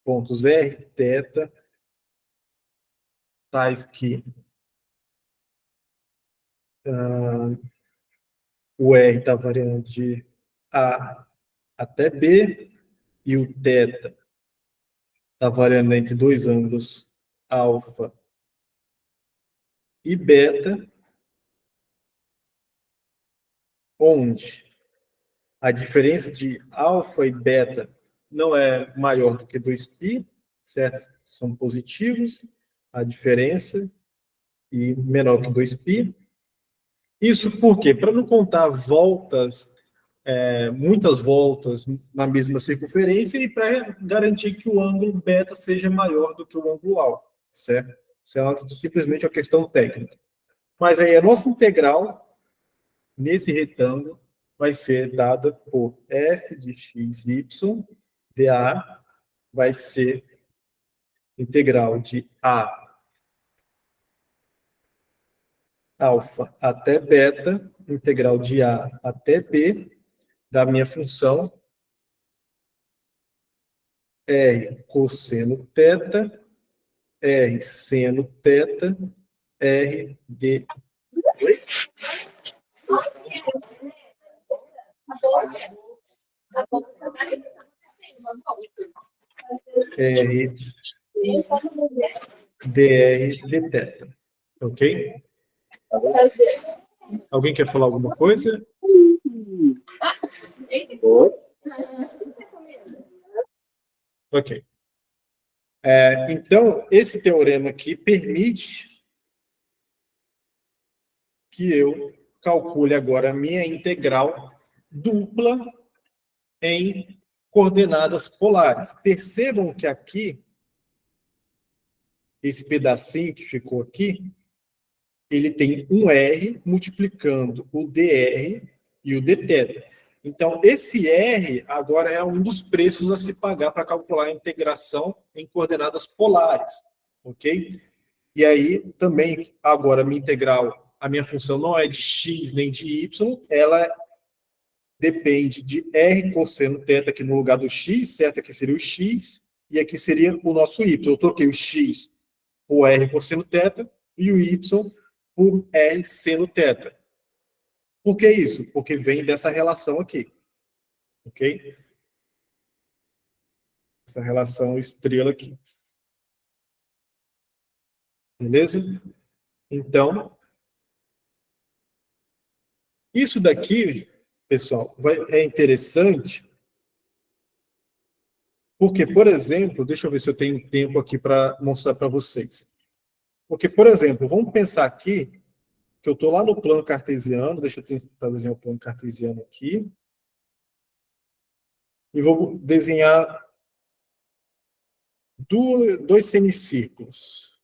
pontos R, θ, tais que o R está variando de A até B, e o θ está variando entre dois ângulos alfa e beta, onde a diferença de alfa e beta não é maior do que 2π, certo? São positivos, a diferença, e menor que 2π. Isso por quê? Para não contar voltas, muitas voltas na mesma circunferência e para garantir que o ângulo beta seja maior do que o ângulo alfa, certo? Isso é simplesmente uma questão técnica. Mas aí a nossa integral nesse retângulo vai ser dada por f de x, y, dA vai ser integral de a alfa até beta, integral de a até b, da minha função r cosseno θ, r seno θ, r d. R dr dθ. Ok? Alguém quer falar alguma coisa? Ok. Então, esse teorema aqui permite que eu calcule agora a minha integral dupla em coordenadas polares. Percebam que aqui, esse pedacinho que ficou aqui, ele tem um R multiplicando o dr e o dθ. Então, esse R agora é um dos preços a se pagar para calcular a integração em coordenadas polares, ok? E aí, também, agora, minha integral, a minha função não é de x nem de y, ela depende de R cosseno θ aqui no lugar do x, certo? Aqui seria o x, e aqui seria o nosso y. Eu troquei o x por R cosseno θ e o y por R seno θ. Por que isso? Porque vem dessa relação aqui. Ok? Essa relação estrela aqui. Beleza? Então, isso daqui, pessoal, é interessante porque, por exemplo, deixa eu ver se eu tenho tempo aqui para mostrar para vocês. Porque, por exemplo, vamos pensar aqui que eu estou lá no plano cartesiano, deixa eu tentar desenhar o plano cartesiano aqui, e vou desenhar dois semicírculos.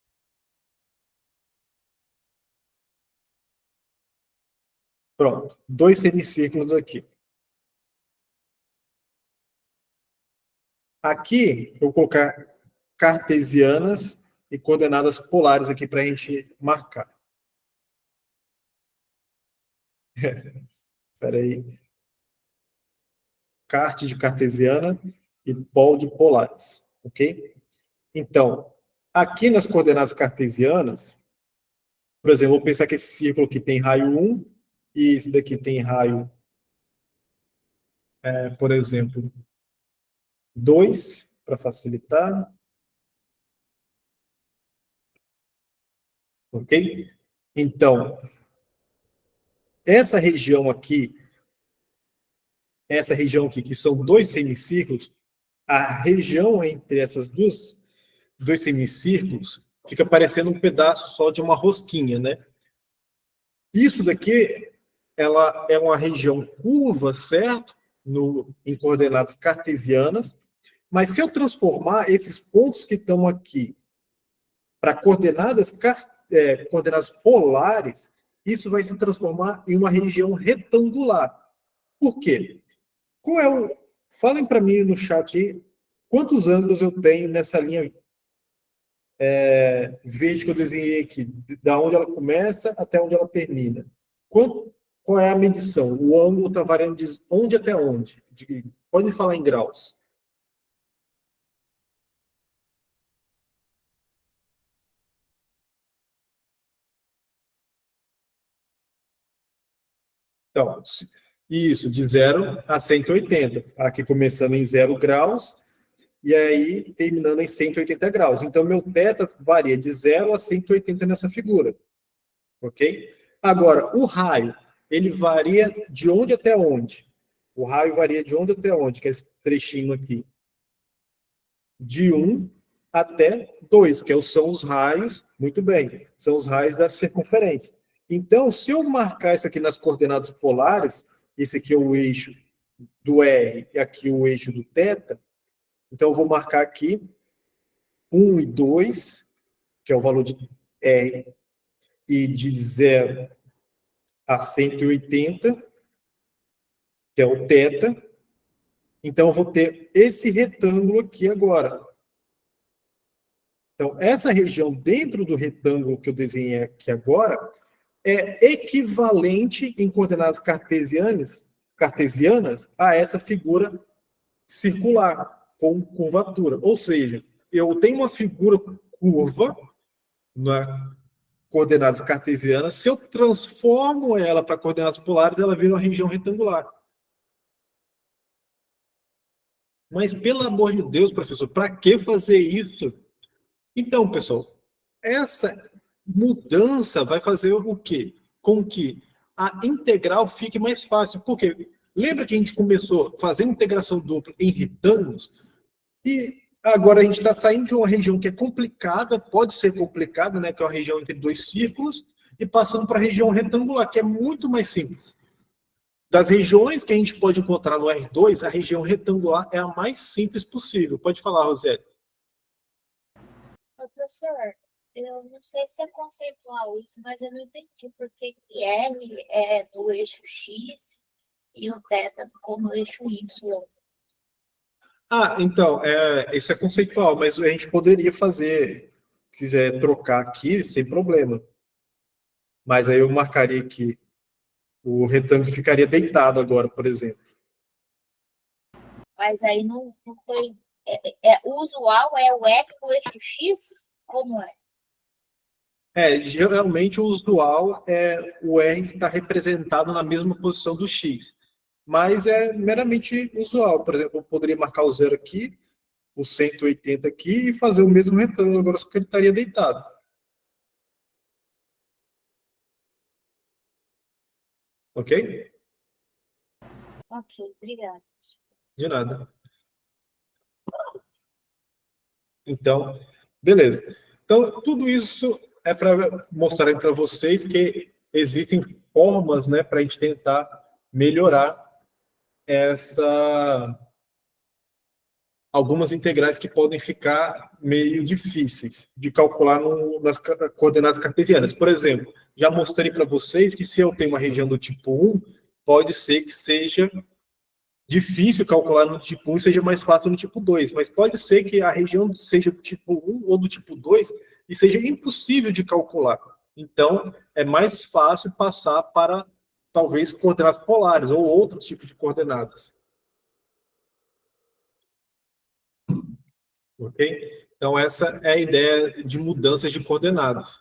Pronto, dois semicírculos aqui. Aqui, eu vou colocar cartesianas e coordenadas polares aqui para a gente marcar. Espera aí. Cart de cartesiana e pol de polares. Ok? Então, aqui nas coordenadas cartesianas, por exemplo, vou pensar que esse círculo aqui tem raio 1 e esse daqui tem raio, por exemplo, 2, para facilitar. Ok? Então, essa região aqui, que são dois semicírculos, a região entre essas dois semicírculos fica parecendo um pedaço só de uma rosquinha, né? Isso daqui, ela é uma região curva, certo? Em coordenadas cartesianas, mas se eu transformar esses pontos que estão aqui para coordenadas polares, isso vai se transformar em uma região retangular. Por quê? Falem para mim no chat aí, quantos ângulos eu tenho nessa linha verde que eu desenhei aqui, da onde ela começa até onde ela termina. Qual é a medição? O ângulo está variando de onde até onde? Pode falar em graus. Então, isso, de 0 a 180. Aqui começando em 0 graus e aí terminando em 180 graus. Então, meu θ varia de 0 a 180 nessa figura. Ok? Agora, o raio, ele varia de onde até onde? O raio varia de onde até onde? Que é esse trechinho aqui. De 1 até 2, que são os raios, muito bem, são os raios da circunferência. Então, se eu marcar isso aqui nas coordenadas polares, esse aqui é o eixo do R e aqui o eixo do θ, então eu vou marcar aqui 1 e 2, que é o valor de R, e de 0 a 180, que é o θ. Então, eu vou ter esse retângulo aqui agora. Então, essa região dentro do retângulo que eu desenhei aqui agora é equivalente em coordenadas cartesianas a essa figura circular, com curvatura. Ou seja, eu tenho uma figura curva na coordenadas cartesianas, se eu transformo ela para coordenadas polares, ela vira uma região retangular. Mas, pelo amor de Deus, professor, para que fazer isso? Então, pessoal, essa mudança vai fazer o quê? Com que a integral fique mais fácil. Porque lembra que a gente começou fazendo integração dupla em retângulos? E agora a gente está saindo de uma região que é complicada, pode ser complicada, né, que é uma região entre dois círculos, e passando para a região retangular, que é muito mais simples. Das regiões que a gente pode encontrar no R2, a região retangular é a mais simples possível. Pode falar, Roseli. Professor, eu não sei se é conceitual isso, mas eu não entendi por que R é do eixo X e o θ como eixo Y. Então, isso é conceitual, mas a gente poderia fazer, se quiser trocar aqui, sem problema. Mas aí eu marcaria aqui, o retângulo ficaria deitado agora, por exemplo. Mas aí não tem... o usual é o R do eixo X? Como é? Geralmente o usual é o R que está representado na mesma posição do X. Mas é meramente usual. Por exemplo, eu poderia marcar o 0 aqui, o 180 aqui e fazer o mesmo retângulo, agora só que ele estaria deitado. Ok? Ok, obrigada. De nada. Então, beleza. Então, tudo isso é para mostrar para vocês que existem formas, né, para a gente tentar melhorar algumas integrais que podem ficar meio difíceis de calcular nas coordenadas cartesianas. Por exemplo, já mostrei para vocês que se eu tenho uma região do tipo 1, pode ser que seja difícil calcular no tipo 1 e seja mais fácil no tipo 2, mas pode ser que a região seja do tipo 1 ou do tipo 2 e seja impossível de calcular. Então, é mais fácil passar para, talvez, coordenadas polares ou outros tipos de coordenadas. Ok? Então, essa é a ideia de mudanças de coordenadas.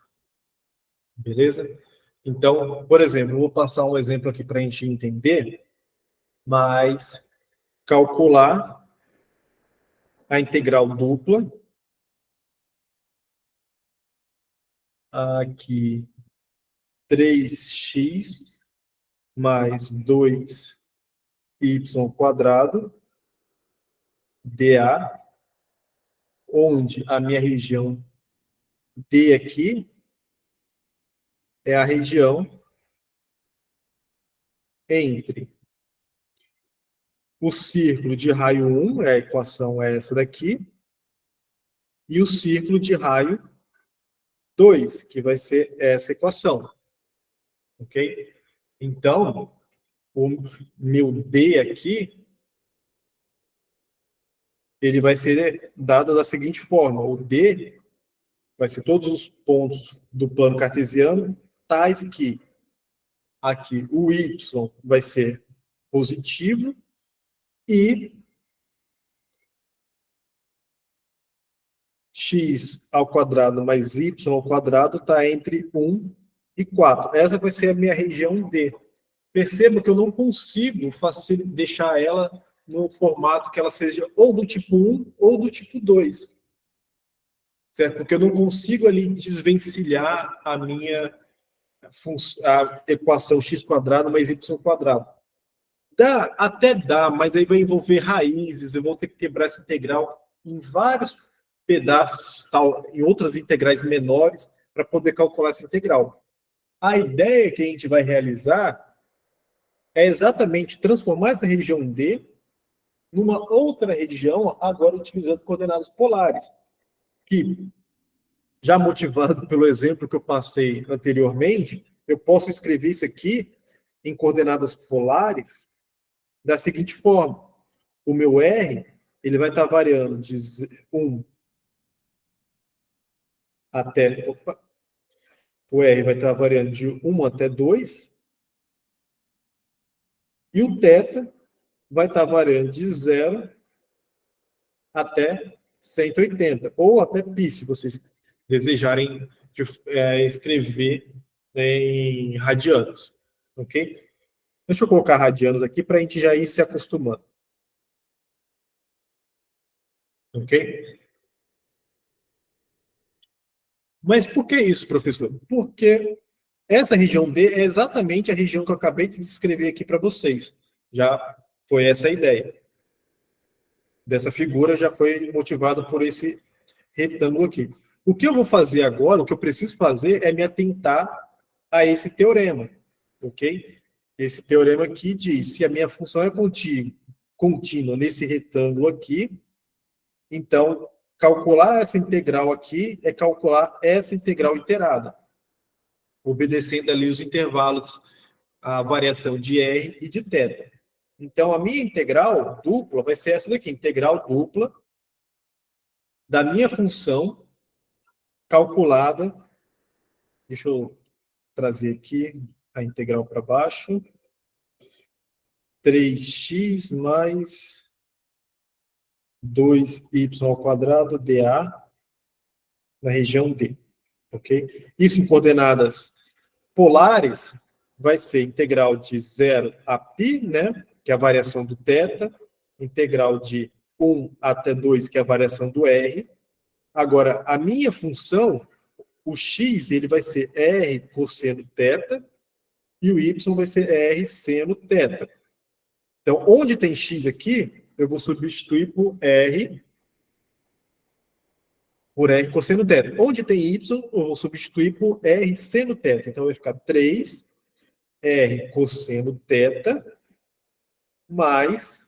Beleza? Então, por exemplo, eu vou passar um exemplo aqui para a gente entender, mas calcular a integral dupla aqui 3x mais 2y quadrado dA, onde a minha região D aqui é a região entre o círculo de raio 1, a equação é essa daqui, e o círculo de raio 2, que vai ser essa equação. Ok? Então, o meu D aqui, ele vai ser dado da seguinte forma. O D vai ser todos os pontos do plano cartesiano, tais que aqui o Y vai ser positivo e x ao quadrado mais y ao quadrado está entre 1 e 4. Essa vai ser a minha região D. Perceba que eu não consigo deixar ela no formato que ela seja ou do tipo 1 ou do tipo 2. Certo? Porque eu não consigo ali desvencilhar a minha a equação x² mais y². Até dá, mas aí vai envolver raízes, eu vou ter que quebrar essa integral em vários pedaços, tal, em outras integrais menores, para poder calcular essa integral. A ideia que a gente vai realizar é exatamente transformar essa região D numa outra região, agora utilizando coordenadas polares, que, já motivado pelo exemplo que eu passei anteriormente, eu posso escrever isso aqui em coordenadas polares da seguinte forma: o meu R ele vai estar variando de 1 até. Opa, o R vai estar variando de 1 até 2, e o θ vai estar variando de 0 até 180, ou até π, se vocês desejarem escrever em radianos. Ok? Deixa eu colocar radianos aqui para a gente já ir se acostumando. Ok? Mas por que isso, professor? Porque essa região D é exatamente a região que eu acabei de descrever aqui para vocês. Já foi essa a ideia. Dessa figura já foi motivado por esse retângulo aqui. O que eu vou fazer agora, o que eu preciso fazer é me atentar a esse teorema, ok? Esse teorema aqui diz, se a minha função é contínua nesse retângulo aqui, então calcular essa integral aqui é calcular essa integral iterada, obedecendo ali os intervalos, a variação de R e de θ. Então, a minha integral dupla vai ser essa daqui, integral dupla da minha função calculada. Deixa eu trazer aqui a integral para baixo. 3x mais 2y² dA na região D. Ok? Isso em coordenadas polares vai ser integral de 0 a π, né, que é a variação do θ, integral de 1 até 2, que é a variação do R. Agora, a minha função, o x, ele vai ser R cosseno θ, e o y vai ser R seno θ. Então, onde tem x aqui, eu vou substituir por R cosseno θ. Onde tem y, eu vou substituir por R seno θ. Então, vai ficar 3 R cosseno θ mais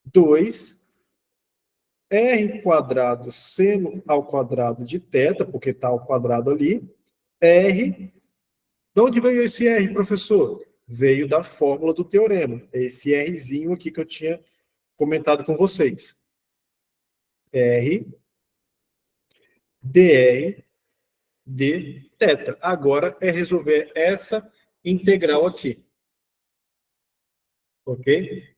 2 R² seno ao quadrado de θ, porque está ao quadrado ali, R. De onde veio esse R, professor? Veio da fórmula do teorema. É esse Rzinho aqui que eu tinha comentado com vocês. R dr de θ. Agora é resolver essa integral aqui. Ok?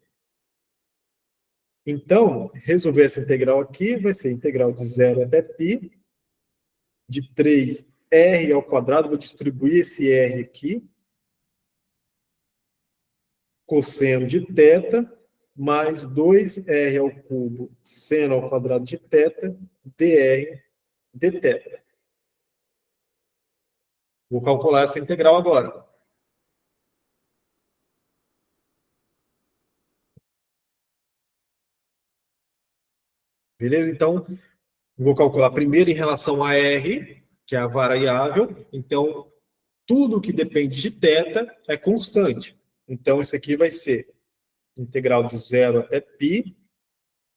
Então, resolver essa integral aqui vai ser integral de 0 até π, de 3r ao quadrado, vou distribuir esse r aqui, cosseno de θ, mais 2r ao cubo seno ao quadrado de θ, dr dθ. Vou calcular essa integral agora. Beleza? Então, vou calcular primeiro em relação a R, que é a variável. Então, tudo que depende de θ é constante. Então, isso aqui vai ser integral de 0 até π,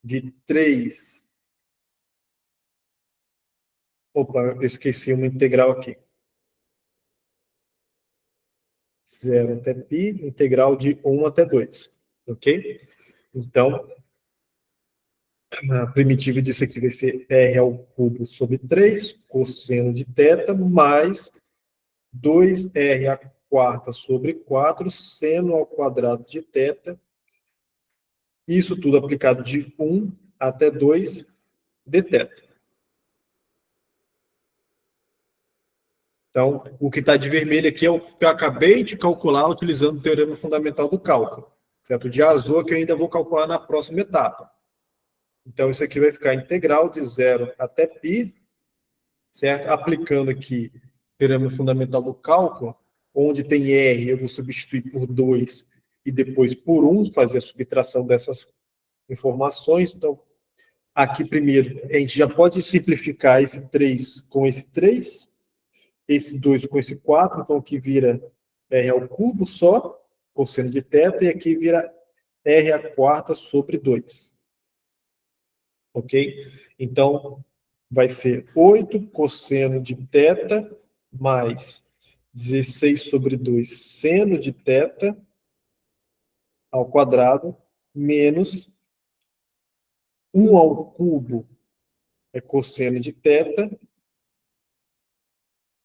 de 3... Opa, eu esqueci uma integral aqui. 0 até π, integral de 1 até 2. Ok? Então, a primitiva disso aqui vai ser R ao cubo sobre 3, cosseno de θ, mais 2R à quarta sobre 4, seno ao quadrado de θ. Isso tudo aplicado de 1 até 2 dθ. Então, o que está de vermelho aqui é o que eu acabei de calcular utilizando o teorema fundamental do cálculo. certo? De azul que eu ainda vou calcular na próxima etapa. Então, isso aqui vai ficar integral de 0 até π, certo? Aplicando aqui o teorema fundamental do cálculo, onde tem R, eu vou substituir por 2 e depois por 1, fazer a subtração dessas informações. Então, aqui primeiro, a gente já pode simplificar esse 3 com esse 2 com esse 4, então aqui vira R ao cubo só, cosseno de θ, e aqui vira R à quarta sobre 2. Ok? Então, vai ser 8 cosseno de θ mais 16 sobre 2 seno de θ ao quadrado menos 1 ao cubo é cosseno de θ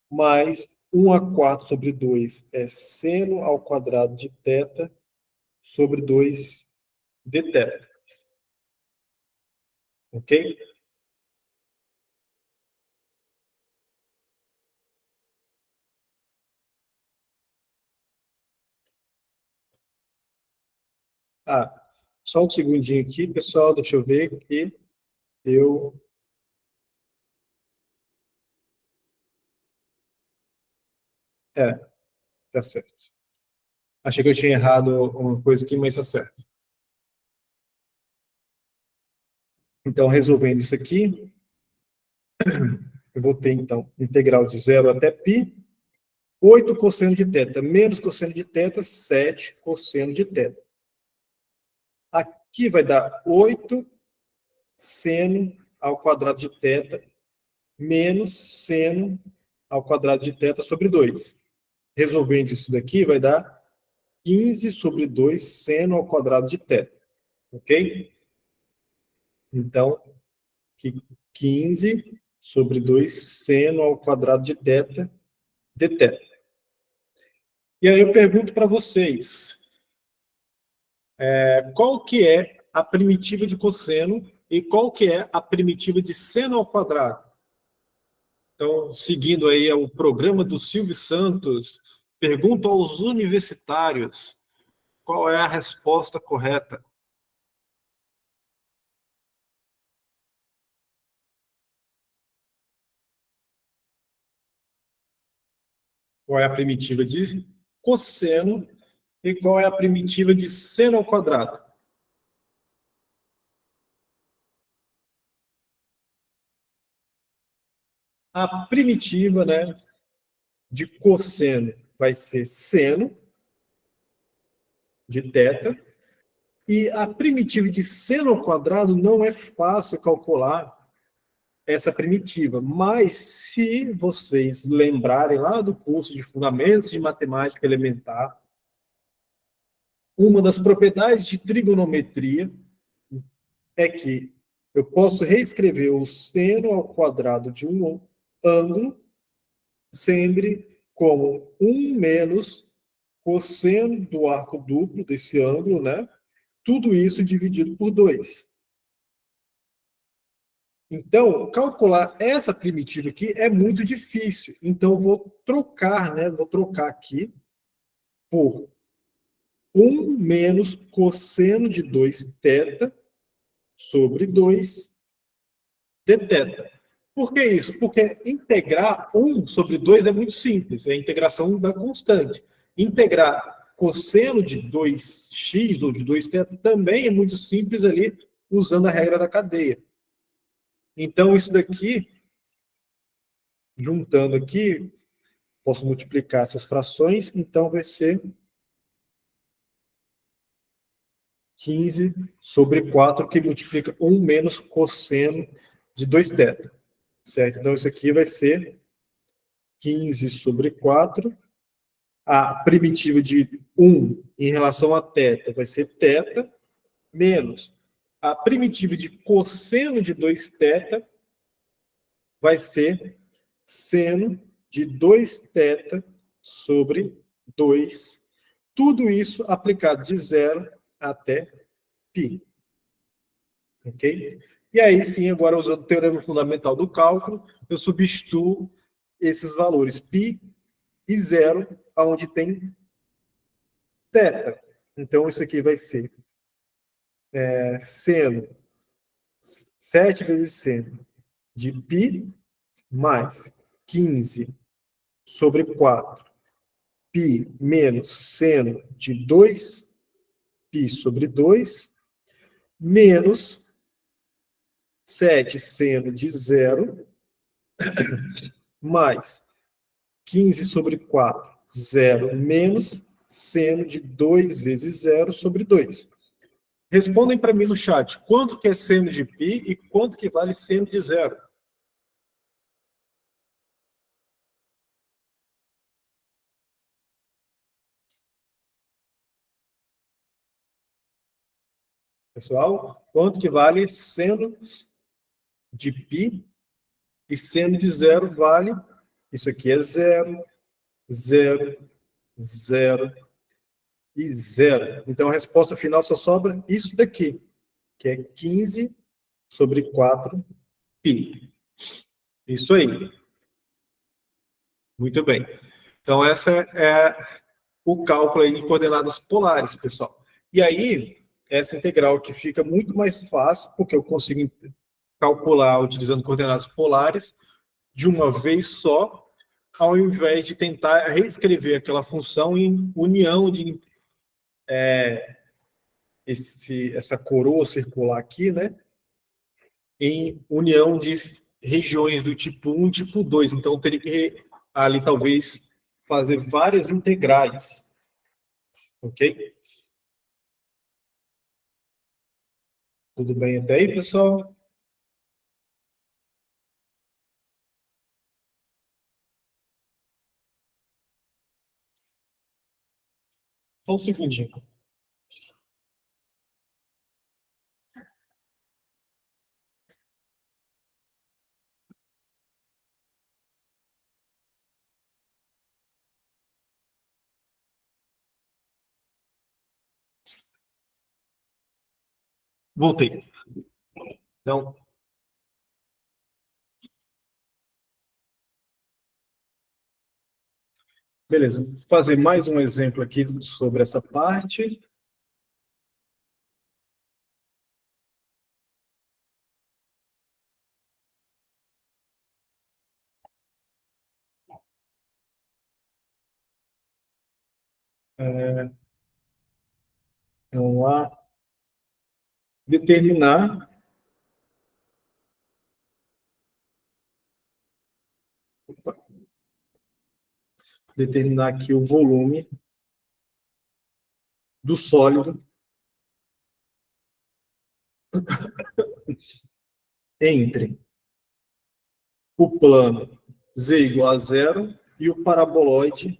mais 1 a quarta sobre 2 é seno ao quadrado de θ sobre 2 dθ. Ok? Só um segundinho aqui, pessoal, deixa eu ver que eu... Tá certo. Achei que eu tinha errado uma coisa aqui, mas tá certo. Então, resolvendo isso aqui, eu vou ter, então, integral de 0 até π, 8 cosseno de θ, menos cosseno de θ, 7 cosseno de θ. Aqui vai dar 8 seno ao quadrado de θ, menos seno ao quadrado de θ sobre 2. Resolvendo isso daqui, vai dar 15 sobre 2 seno ao quadrado de θ. Ok? Então, 15 sobre 2 seno ao quadrado de θ dθ. E aí eu pergunto para vocês, qual que é a primitiva de cosseno e qual que é a primitiva de seno ao quadrado? Então, seguindo aí o programa do Silvio Santos, pergunto aos universitários qual é a resposta correta. Qual é a primitiva de cosseno e qual é a primitiva de seno ao quadrado? A primitiva, né, de cosseno vai ser seno de θ, e a primitiva de seno ao quadrado não é fácil calcular essa primitiva, mas se vocês lembrarem lá do curso de Fundamentos de Matemática Elementar, uma das propriedades de trigonometria é que eu posso reescrever o seno ao quadrado de um ângulo sempre como 1 menos cosseno do arco duplo desse ângulo, né? Tudo isso dividido por 2. Então, calcular essa primitiva aqui é muito difícil. Então, eu vou trocar, né? Vou trocar aqui por 1 menos cosseno de 2θ sobre 2 dθ. Por que isso? Porque integrar 1 sobre 2 é muito simples. É a integração da constante. Integrar cosseno de 2x ou de 2θ também é muito simples ali, usando a regra da cadeia. Então, isso daqui, juntando aqui, posso multiplicar essas frações, então vai ser 15 sobre 4, que multiplica 1 menos cosseno de 2θ. Certo? Então, isso aqui vai ser 15 sobre 4. A primitiva de 1 em relação a θ vai ser θ, menos a primitiva de cosseno de 2θ vai ser seno de 2θ sobre 2. Tudo isso aplicado de 0 até π. Ok? E aí sim, agora usando o teorema fundamental do cálculo, eu substituo esses valores π e 0, onde tem θ. Então, isso aqui vai ser seno 7 vezes seno de π mais 15 sobre 4 π menos seno de 2π sobre 2 menos 7 seno de 0 mais 15 sobre 4, 0 menos seno de 2 vezes 0 sobre 2. Respondem para mim no chat, quanto que é seno de π e quanto que vale seno de 0? Pessoal, quanto que vale seno de π e seno de 0 vale, isso aqui é 0, 0, 0 e 0. Então, a resposta final só sobra isso daqui, que é 15 sobre 4π. Isso aí. Muito bem. Então, essa é o cálculo aí de coordenadas polares, pessoal. E aí, essa integral que fica muito mais fácil, porque eu consigo calcular utilizando coordenadas polares de uma vez só, ao invés de tentar reescrever aquela função em união de essa coroa circular aqui, né? Em união de regiões do tipo 1 e tipo 2. Então, eu teria que ali talvez fazer várias integrais. Ok? Tudo bem até aí, pessoal? Só um segundinho. Voltei. Então, beleza. Vou fazer mais um exemplo aqui sobre essa parte. Vamos lá. Determinar aqui o volume do sólido entre o plano z igual a 0 e o paraboloide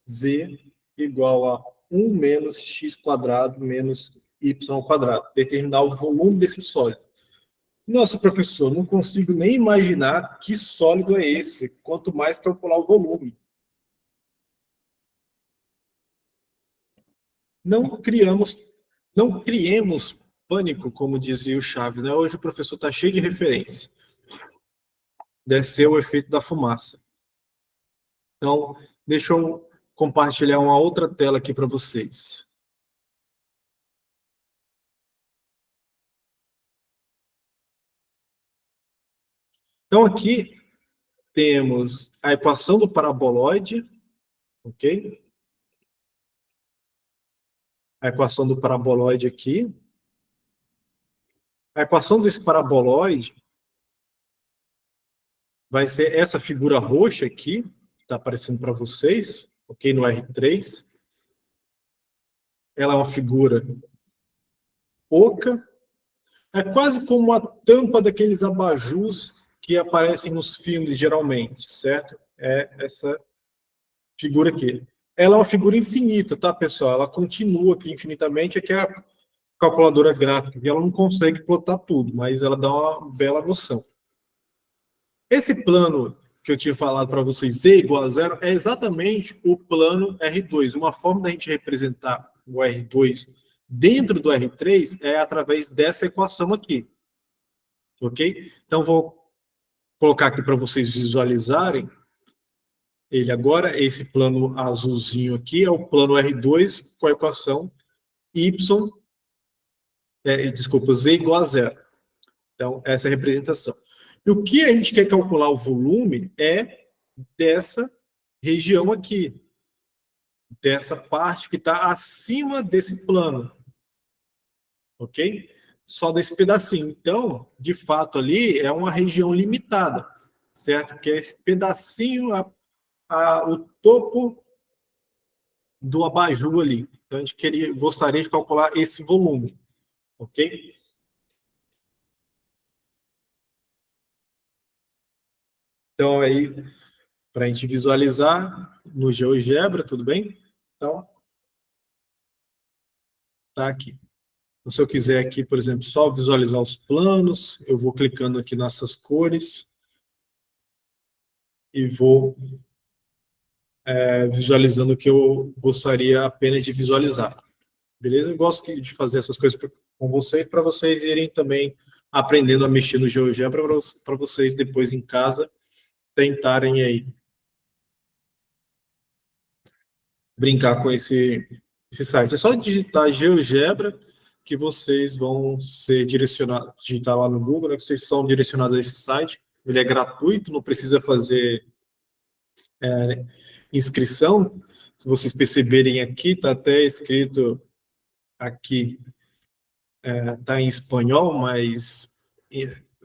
z igual a 1 menos x² menos y². Determinar o volume desse sólido. Nossa, professor, não consigo nem imaginar que sólido é esse, quanto mais calcular o volume. Não criemos pânico, como dizia o Chaves, né? Hoje o professor está cheio de referência. Deve ser o efeito da fumaça. Então, deixa eu compartilhar uma outra tela aqui para vocês. Então, aqui temos a equação do paraboloide, ok? A equação do paraboloide aqui. A equação desse paraboloide vai ser essa figura roxa aqui, que está aparecendo para vocês, ok? No R3. Ela é uma figura oca. É quase como a tampa daqueles abajus que aparecem nos filmes, geralmente, certo? É essa figura aqui. Ela é uma figura infinita, tá, pessoal? Ela continua aqui infinitamente, aqui é a calculadora gráfica, e ela não consegue plotar tudo, mas ela dá uma bela noção. Esse plano que eu tinha falado para vocês, z igual a 0, é exatamente o plano R2. Uma forma da gente representar o R2 dentro do R3 é através dessa equação aqui. Ok? Então, vou colocar aqui para vocês visualizarem ele agora. Esse plano azulzinho aqui é o plano R2 com a equação desculpa, z igual a zero. Então, essa é a representação. E o que a gente quer calcular o volume é dessa região aqui, dessa parte que está acima desse plano. Ok? Só desse pedacinho. Então, de fato, ali é uma região limitada, certo? Que é esse pedacinho, o topo do abajur ali. Então, a gente gostaria de calcular esse volume. Ok? Então, aí, para a gente visualizar no GeoGebra, tudo bem? Então, tá aqui. Então, se eu quiser aqui, por exemplo, só visualizar os planos, eu vou clicando aqui nessas cores e vou visualizando o que eu gostaria apenas de visualizar. Beleza? Eu gosto de fazer essas coisas com vocês, para vocês irem também aprendendo a mexer no GeoGebra, para vocês depois em casa tentarem aí brincar com esse site. É só digitar GeoGebra que vocês vão ser direcionados, digitar lá no Google, né, que vocês são direcionados a esse site. Ele é gratuito, não precisa fazer inscrição. Se vocês perceberem aqui, está até escrito aqui, está em espanhol, mas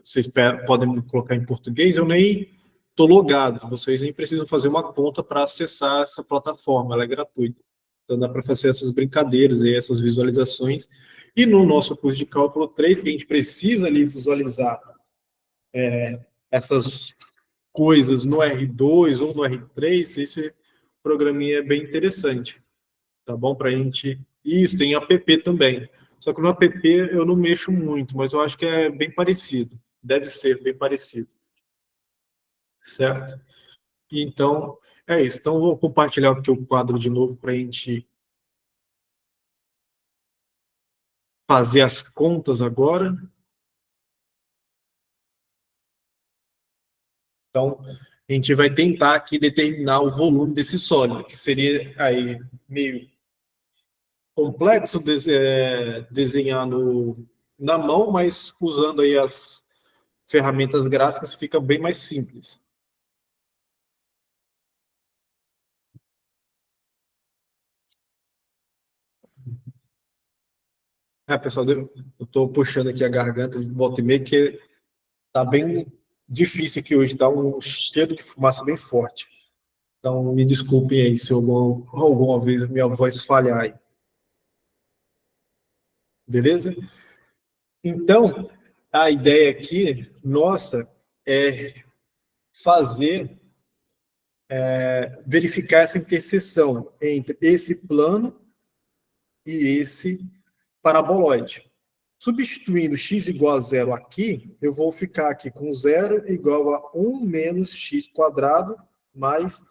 vocês podem colocar em português. Eu nem estou logado, vocês nem precisam fazer uma conta para acessar essa plataforma, ela é gratuita. Então dá para fazer essas brincadeiras e essas visualizações. E no nosso curso de cálculo 3, que a gente precisa ali visualizar essas coisas no R2 ou no R3, esse programinha é bem interessante. Tá bom? Para a gente... Isso, tem app também. Só que no app eu não mexo muito, mas eu acho que é bem parecido. Deve ser bem parecido. Certo? Então, é isso. Então, vou compartilhar aqui o quadro de novo para a gente fazer as contas agora. Então, a gente vai tentar aqui determinar o volume desse sólido, que seria aí meio complexo desenhar na mão, mas usando aí as ferramentas gráficas fica bem mais simples. Pessoal, eu estou puxando aqui a garganta de volta e meia, que está bem difícil aqui hoje, está um cheiro de fumaça bem forte. Então, me desculpem aí se alguma vez minha voz falhar aí. Beleza? Então, a ideia aqui, nossa, é verificar essa interseção entre esse plano e esse paraboloide. Substituindo x igual a zero aqui, eu vou ficar aqui com zero igual a 1 menos x quadrado mais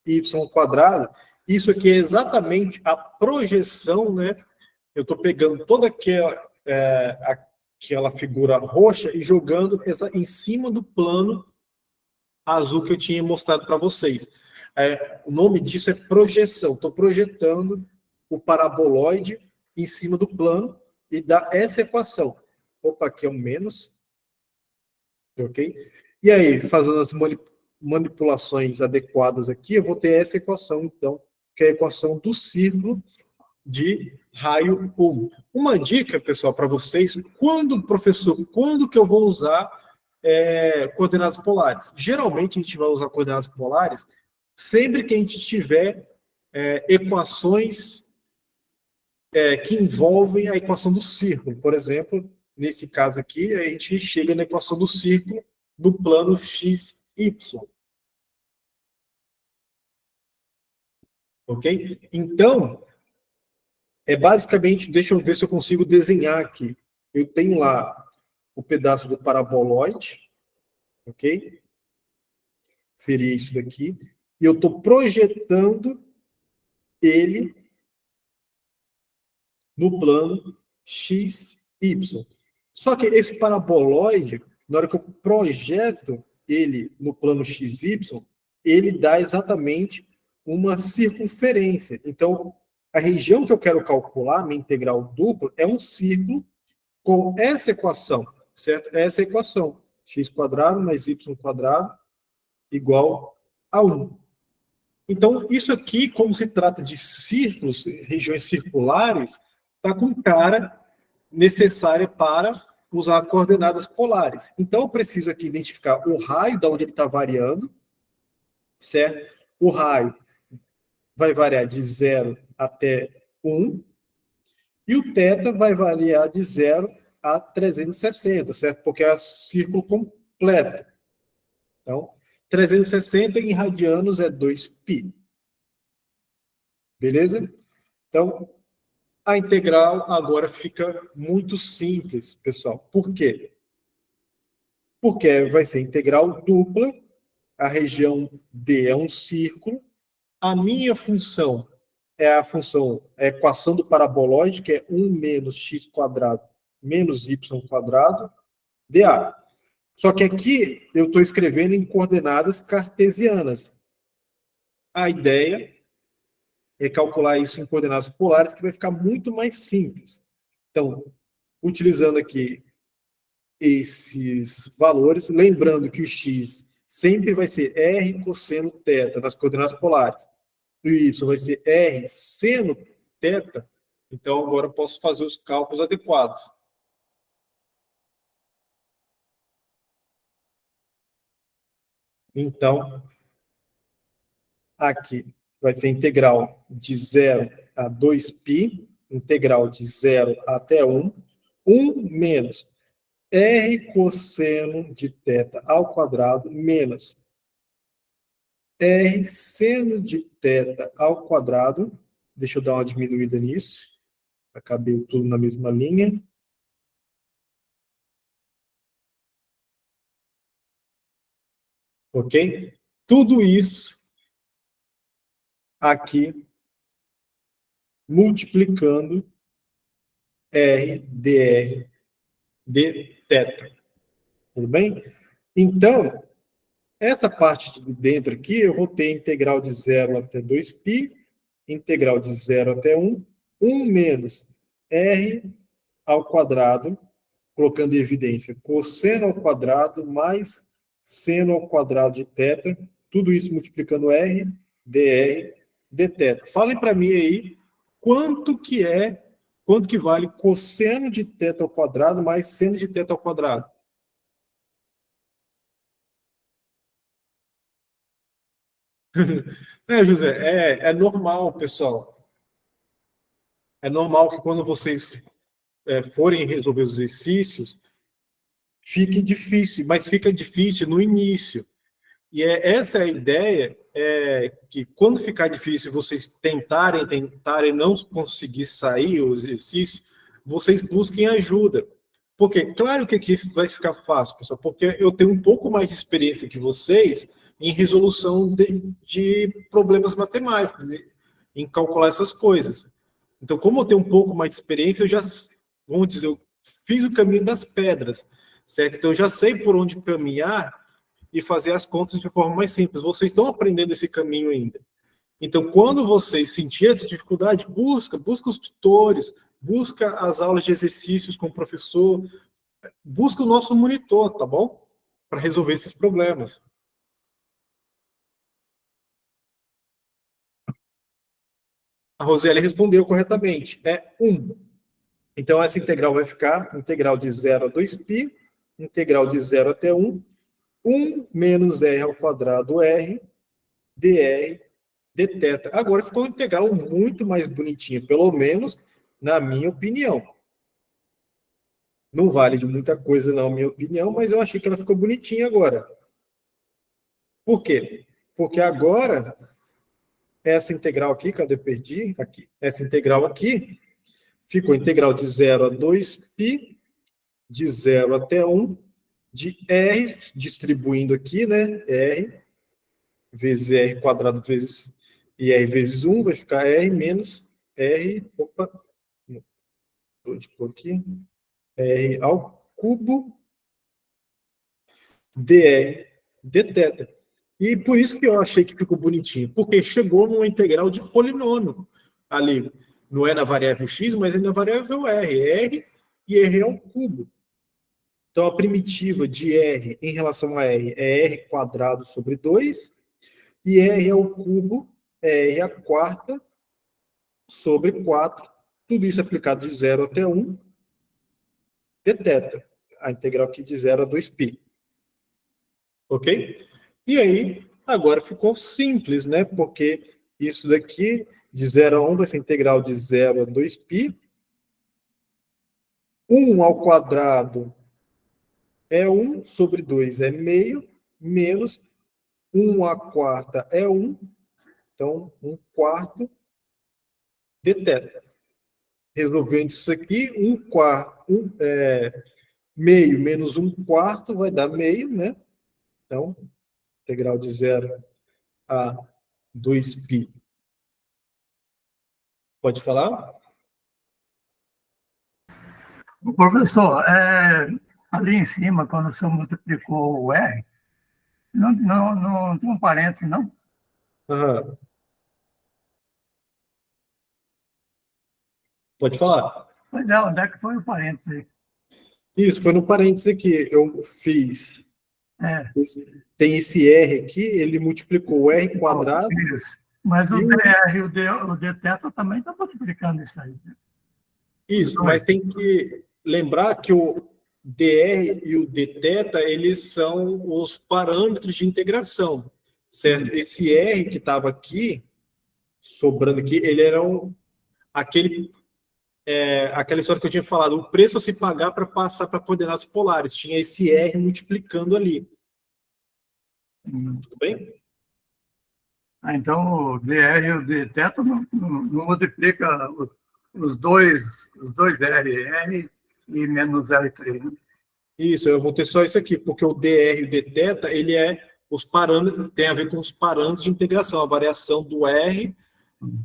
y quadrado. Isso aqui é exatamente a projeção, né? Eu estou pegando toda aquela figura roxa e jogando em cima do plano azul que eu tinha mostrado para vocês. O nome disso é projeção. Estou projetando o paraboloide em cima do plano e dá essa equação. Opa, aqui é um menos. Ok? E aí, fazendo as manipulações adequadas aqui, eu vou ter essa equação, então, que é a equação do círculo de raio 1. Uma dica, pessoal, para vocês, quando que eu vou usar coordenadas polares? Geralmente, a gente vai usar coordenadas polares sempre que a gente tiver equações que envolvem a equação do círculo. Por exemplo, nesse caso aqui, a gente chega na equação do círculo do plano x, y. Ok? Então, basicamente, deixa eu ver se eu consigo desenhar aqui. Eu tenho lá o pedaço do paraboloide, ok? Seria isso daqui. E eu estou projetando ele no plano x, y. Só que esse paraboloide, na hora que eu projeto ele no plano XY, ele dá exatamente uma circunferência. Então, a região que eu quero calcular, minha integral dupla, é um círculo com essa equação, certo? Essa equação, x² mais y² igual a 1. Então, isso aqui, como se trata de círculos, regiões circulares, está com cara necessária para usar coordenadas polares. Então, eu preciso aqui identificar o raio de onde ele está variando, certo? O raio vai variar de 0 até 1, e o θ vai variar de 0 a 360, certo? Porque é círculo completo. Então, 360 em radianos é 2π. Beleza? Então, a integral agora fica muito simples, pessoal. Por quê? Porque vai ser integral dupla, a região D é um círculo, a minha função é a equação do paraboloide, que é 1 menos x² menos y² dA. Só que aqui eu estou escrevendo em coordenadas cartesianas. A ideia é calcular isso em coordenadas polares, que vai ficar muito mais simples. Então, utilizando aqui esses valores, lembrando que o x sempre vai ser r cosseno θ nas coordenadas polares, e o y vai ser r seno θ, então agora eu posso fazer os cálculos adequados. Então, aqui vai ser integral de 0 a 2π, integral de 0 até 1, 1 menos r cosseno de θ ao quadrado menos r seno de θ ao quadrado. Deixa eu dar uma diminuída nisso, para caber tudo na mesma linha. Ok? Tudo isso aqui multiplicando r dr dθ. Tudo bem? Então, essa parte de dentro aqui, eu vou ter integral de 0 até 2π, integral de 0 até 1, 1 menos r ao quadrado, colocando em evidência cosseno ao quadrado mais seno ao quadrado de θ, tudo isso multiplicando r, dr, dθ. Falem para mim aí quanto que vale cosseno de θ ao quadrado mais seno de θ ao quadrado. José, é normal, pessoal. É normal que quando vocês forem resolver os exercícios, fique difícil, mas fica difícil no início. E essa é a ideia, que quando ficar difícil vocês tentarem não conseguir sair o exercício, vocês busquem ajuda. Porque, claro que aqui vai ficar fácil, pessoal, porque eu tenho um pouco mais de experiência que vocês em resolução de problemas matemáticos, em calcular essas coisas. Então, como eu tenho um pouco mais de experiência, eu já, vamos dizer, eu fiz o caminho das pedras, certo? Então, eu já sei por onde caminhar e fazer as contas de forma mais simples. Vocês estão aprendendo esse caminho ainda. Então, quando vocês sentirem essa dificuldade, busca os tutores, busca as aulas de exercícios com o professor, busca o nosso monitor, tá bom? Para resolver esses problemas. A Roseli respondeu corretamente. É 1. Então, essa integral vai ficar integral de 0 a 2π, integral de 0 até 1, 1 menos r ao quadrado r, dr, dθ. Agora ficou uma integral muito mais bonitinha, pelo menos na minha opinião. Não vale de muita coisa, na minha opinião, mas eu achei que ela ficou bonitinha agora. Por quê? Porque agora, essa integral aqui, cadê? Perdi? Aqui. Essa integral aqui ficou integral de 0 a 2π, de 0 até 1, de r, distribuindo aqui, né? R vezes r quadrado vezes e r vezes 1, vai ficar r menos r, opa, estou de cor aqui, r ao cubo dr dθ. E por isso que eu achei que ficou bonitinho, porque chegou numa integral de polinômio. ali não é na variável x, mas é na variável r e r é um cubo. Então, a primitiva de r em relação a r é r quadrado sobre 2, e r ao cubo é r à quarta sobre 4. Tudo isso aplicado de 0 até 1, dθ. A integral aqui de 0 a 2π. Ok? E aí, agora ficou simples, né? Porque isso daqui, de 0 a 1, vai ser integral de 0 a 2π. 1 ao quadrado é 1 sobre 2 é meio, menos 1 à quarta é 1, então 1 quarto dθ. Resolvendo isso aqui, 1 quarto, meio menos 1 quarto vai dar meio, né? Então, integral de 0 a 2π. Pode falar? Professor, ali em cima, quando o senhor multiplicou o R, não tem um parênteses, não? Aham. Pode falar. Pois é, onde é que foi o parênteses aí? Isso, foi no parênteses aqui. Eu fiz. É, Tem esse R aqui, ele multiplicou o R quadrado. isso. Mas o E o- dr e o dθ também está multiplicando isso aí. Né? Isso, mas tem que lembrar que o dr e o dθ, eles são os parâmetros de integração, certo? Esse R que estava aqui, sobrando aqui, ele era aquela história que eu tinha falado, o preço a se pagar para passar para coordenadas polares. Tinha esse R multiplicando ali. Tudo bem? Então, o dr e o dθ não multiplica os dois R e menos R3. Né? Isso, eu vou ter só isso aqui, porque o dr e o dθ, ele é os parâmetros, tem a ver com os parâmetros de integração, a variação do R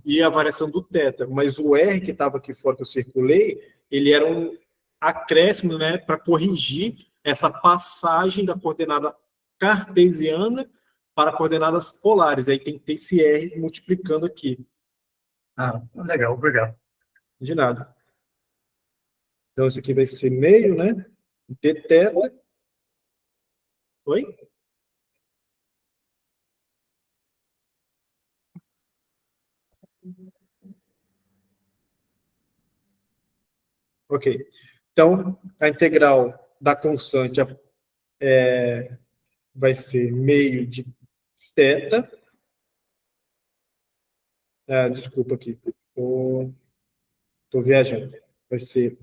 e a variação do θ. Mas o R que estava aqui fora que eu circulei, ele era um acréscimo, né, para corrigir essa passagem da coordenada cartesiana para coordenadas polares. Aí tem que ter esse R multiplicando aqui. Ah, legal, obrigado. De nada. Então, isso aqui vai ser meio, né? Dθ. Oi? Ok. Então, a integral da constante vai ser meio de θ. Desculpa aqui. Estou viajando. Vai ser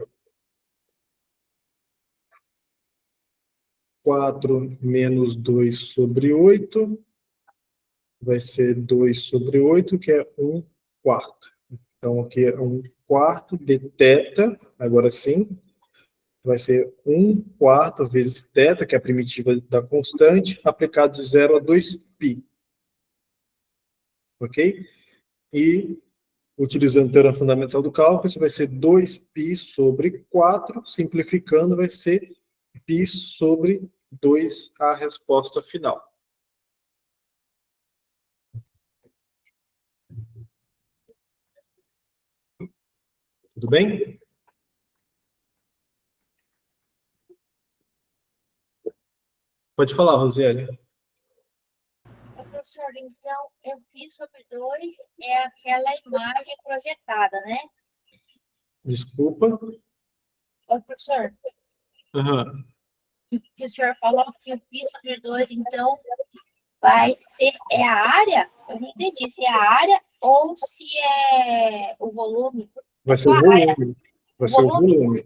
4 menos 2 sobre 8. Vai ser 2 sobre 8, que é 1 quarto. Então, aqui é 1 quarto de θ. Agora sim. Vai ser 1 quarto vezes θ, que é a primitiva da constante, aplicado de 0 a 2π. Ok? E, utilizando o teorema fundamental do cálculo, isso vai ser 2π sobre 4, simplificando, vai ser π sobre 2 a resposta final. Tudo bem? Pode falar, Rosiane. Professor, então, eu fiz sobre 2 é aquela imagem projetada, né? Desculpa. Ô, professor, Uhum. que o senhor falou que o pi sobre 2, então, vai ser a área? Eu não entendi se é a área ou se é o volume. Vai ser o volume. Vai ser o volume.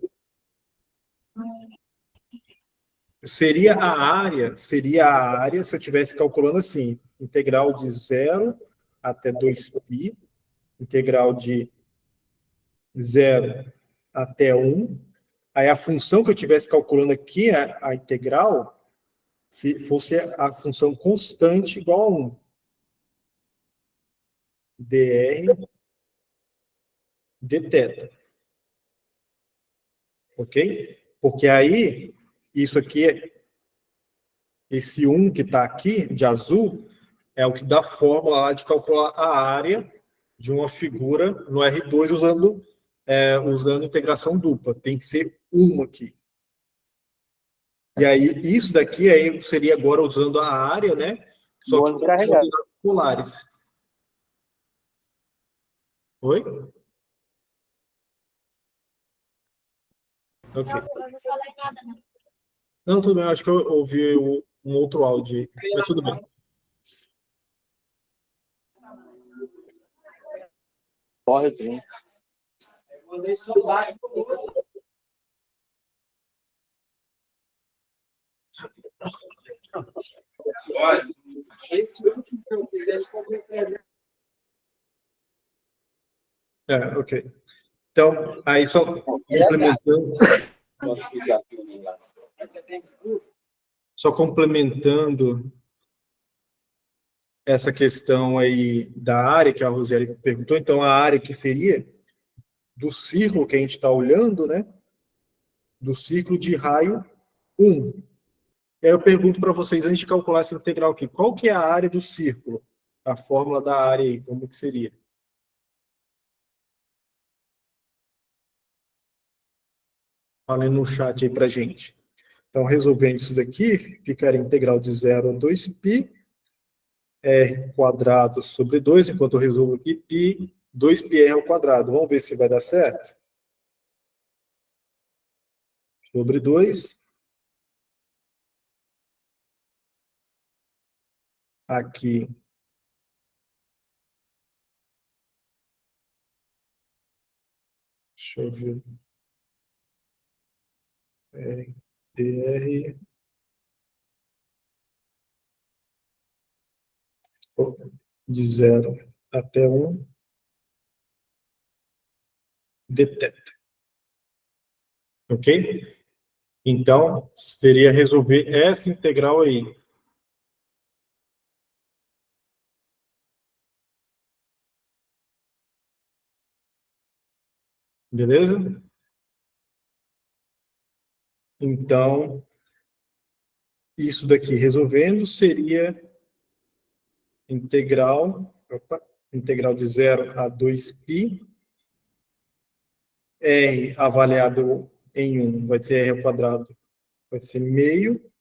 Seria a área se eu estivesse calculando assim, integral de 0 até 2π, integral de 0 até 1. Aí a função que eu estivesse calculando aqui, a integral, se fosse a função constante igual a 1. dr dθ. Ok? Porque aí, isso aqui, esse 1 que está aqui, de azul, é o que dá a fórmula lá de calcular a área de uma figura no R2 usando integração dupla. Tem que ser uma aqui. E aí, isso daqui aí seria agora usando a área, né? Só que com coordenadas polares. Oi? Ok. Eu não falei nada, não. Não, tudo bem. Acho que eu ouvi um outro áudio aí. Mas tudo bem. Corre, sim. Ok. Então, aí só complementando essa questão aí da área que a Rosiane perguntou, então a área que seria do círculo que a gente está olhando, né? Do círculo de raio 1. Aí eu pergunto para vocês, antes de calcular essa integral aqui, qual que é a área do círculo? A fórmula da área aí, como que seria? Falem no chat aí para gente. Então, resolvendo isso daqui, ficaria integral de 0 a 2π, r quadrado sobre 2, enquanto eu resolvo aqui, π, 2πr ao quadrado. Vamos ver se vai dar certo? Sobre 2. Aqui. Deixa eu ver. dr de 0 até 1 dθ. Ok? Então, seria resolver essa integral aí. Beleza? Então, isso daqui resolvendo seria integral de 0 a 2π, r avaliado em 1 vai ser r ao quadrado, vai ser meio,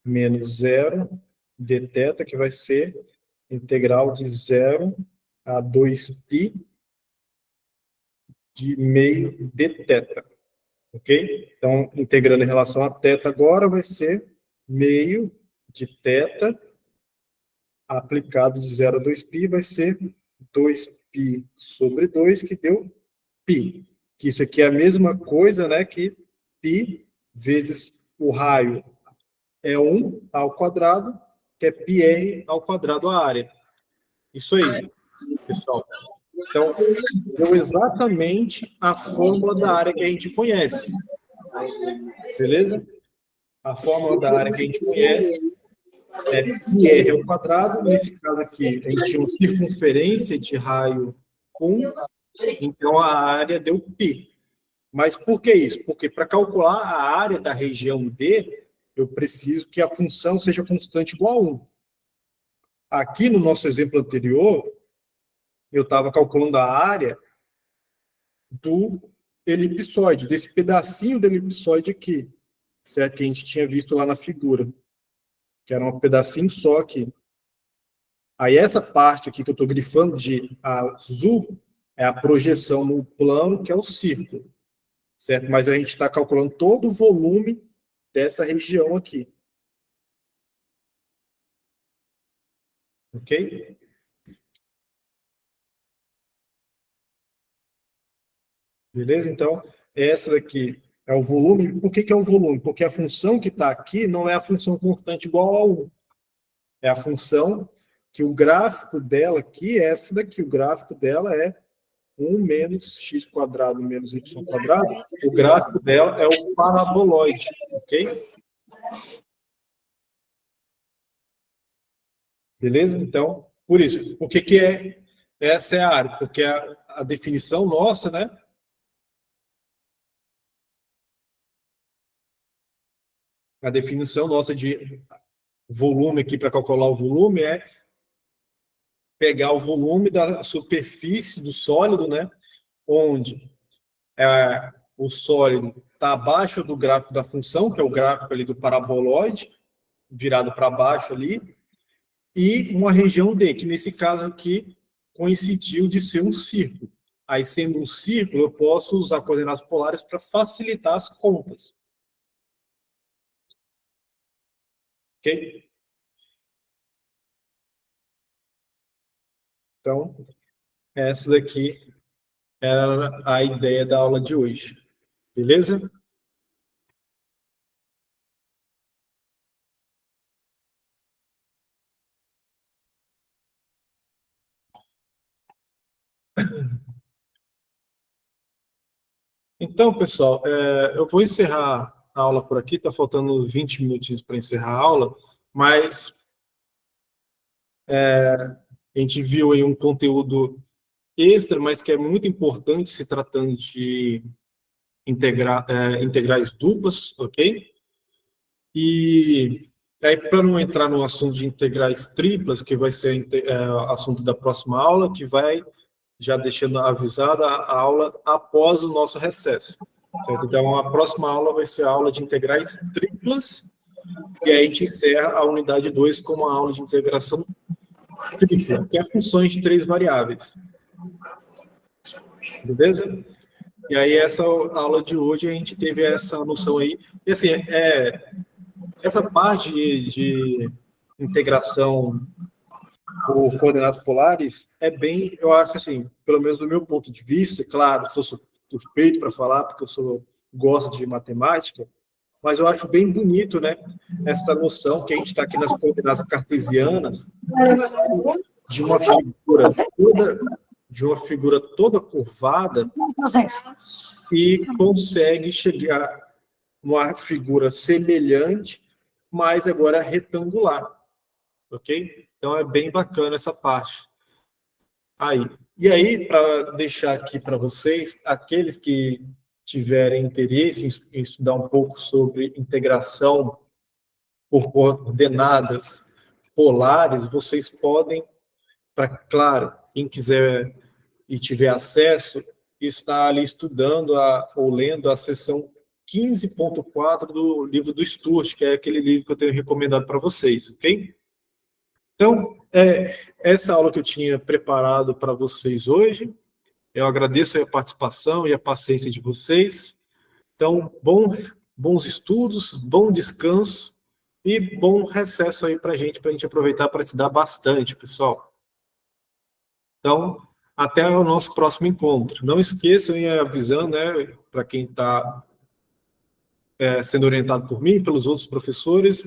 menos 0 dθ, que vai ser integral de 0 a 2π de meio dθ. Ok? Então, integrando em relação a θ agora, vai ser meio de θ aplicado de 0 a 2π, vai ser 2π sobre 2, que deu π. Que isso aqui é a mesma coisa, né, que π vezes o raio é 1 ao quadrado, que é πr ao quadrado a área. Isso aí, pessoal. Então, deu exatamente a fórmula da área que a gente conhece. Beleza? A fórmula da área que a gente conhece é πr ao quadrado. Nesse caso aqui, a gente tinha uma circunferência de raio 1, então a área deu π. Mas por que isso? Porque para calcular a área da região D, eu preciso que a função seja constante igual a 1. Aqui no nosso exemplo anterior, eu estava calculando a área do elipsoide, desse pedacinho do elipsoide aqui, certo? Que a gente tinha visto lá na figura, que era um pedacinho só aqui. Aí essa parte aqui que eu estou grifando de azul é a projeção no plano, que é o círculo, certo? Mas a gente está calculando todo o volume dessa região aqui. Ok? Beleza? Então, essa daqui é o volume. Por que é o volume? Porque a função que está aqui não é a função constante igual a 1. É a função que o gráfico dela aqui é essa daqui. O gráfico dela é 1 menos x quadrado menos y quadrado. O gráfico dela é o paraboloide. Ok? Beleza? Então, por isso. Por que é essa é a área? Porque a definição nossa, né? A definição nossa de volume aqui, para calcular o volume, é pegar o volume da superfície do sólido, né? Onde o sólido está abaixo do gráfico da função, que é o gráfico ali do paraboloide, virado para baixo ali, e uma região D, que nesse caso aqui coincidiu de ser um círculo. Aí, sendo um círculo, eu posso usar coordenadas polares para facilitar as contas. Ok? Então, essa daqui era a ideia da aula de hoje. Beleza? Então, pessoal, eu vou encerrar a aula por aqui, está faltando 20 minutinhos para encerrar a aula, mas a gente viu aí um conteúdo extra, mas que é muito importante se tratando de integrais duplas, ok? E aí, para não entrar no assunto de integrais triplas, que vai ser assunto da próxima aula, que vai, já deixando avisada, a aula após o nosso recesso. Certo? Então, a próxima aula vai ser a aula de integrais triplas, e aí a gente encerra a unidade 2 com uma aula de integração tripla, que é funções de 3 variáveis. Beleza? E aí, essa aula de hoje, a gente teve essa noção aí. E assim, essa parte de integração por coordenadas polares é bem, eu acho assim, pelo menos do meu ponto de vista, claro, sou suspeito para falar, porque gosto de matemática, mas eu acho bem bonito, né, essa noção que a gente está aqui nas coordenadas cartesianas, de uma figura toda curvada, e consegue chegar numa figura semelhante, mas agora retangular, ok? Então é bem bacana essa parte. E aí, para deixar aqui para vocês, aqueles que tiverem interesse em estudar um pouco sobre integração por coordenadas polares, vocês podem, claro, quem quiser e tiver acesso, está ali estudando ou lendo a seção 15.4 do livro do Sturge, que é aquele livro que eu tenho recomendado para vocês, ok? Então, essa aula que eu tinha preparado para vocês hoje. Eu agradeço a participação e a paciência de vocês. Então, bons estudos, bom descanso e bom recesso aí para a gente aproveitar para estudar bastante, pessoal. Então, até o nosso próximo encontro. Não esqueçam, avisando, né, para quem está sendo orientado por mim e pelos outros professores,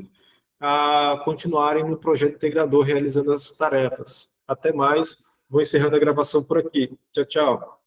a continuarem no projeto integrador realizando as tarefas. Até mais. Vou encerrando a gravação por aqui. Tchau, tchau.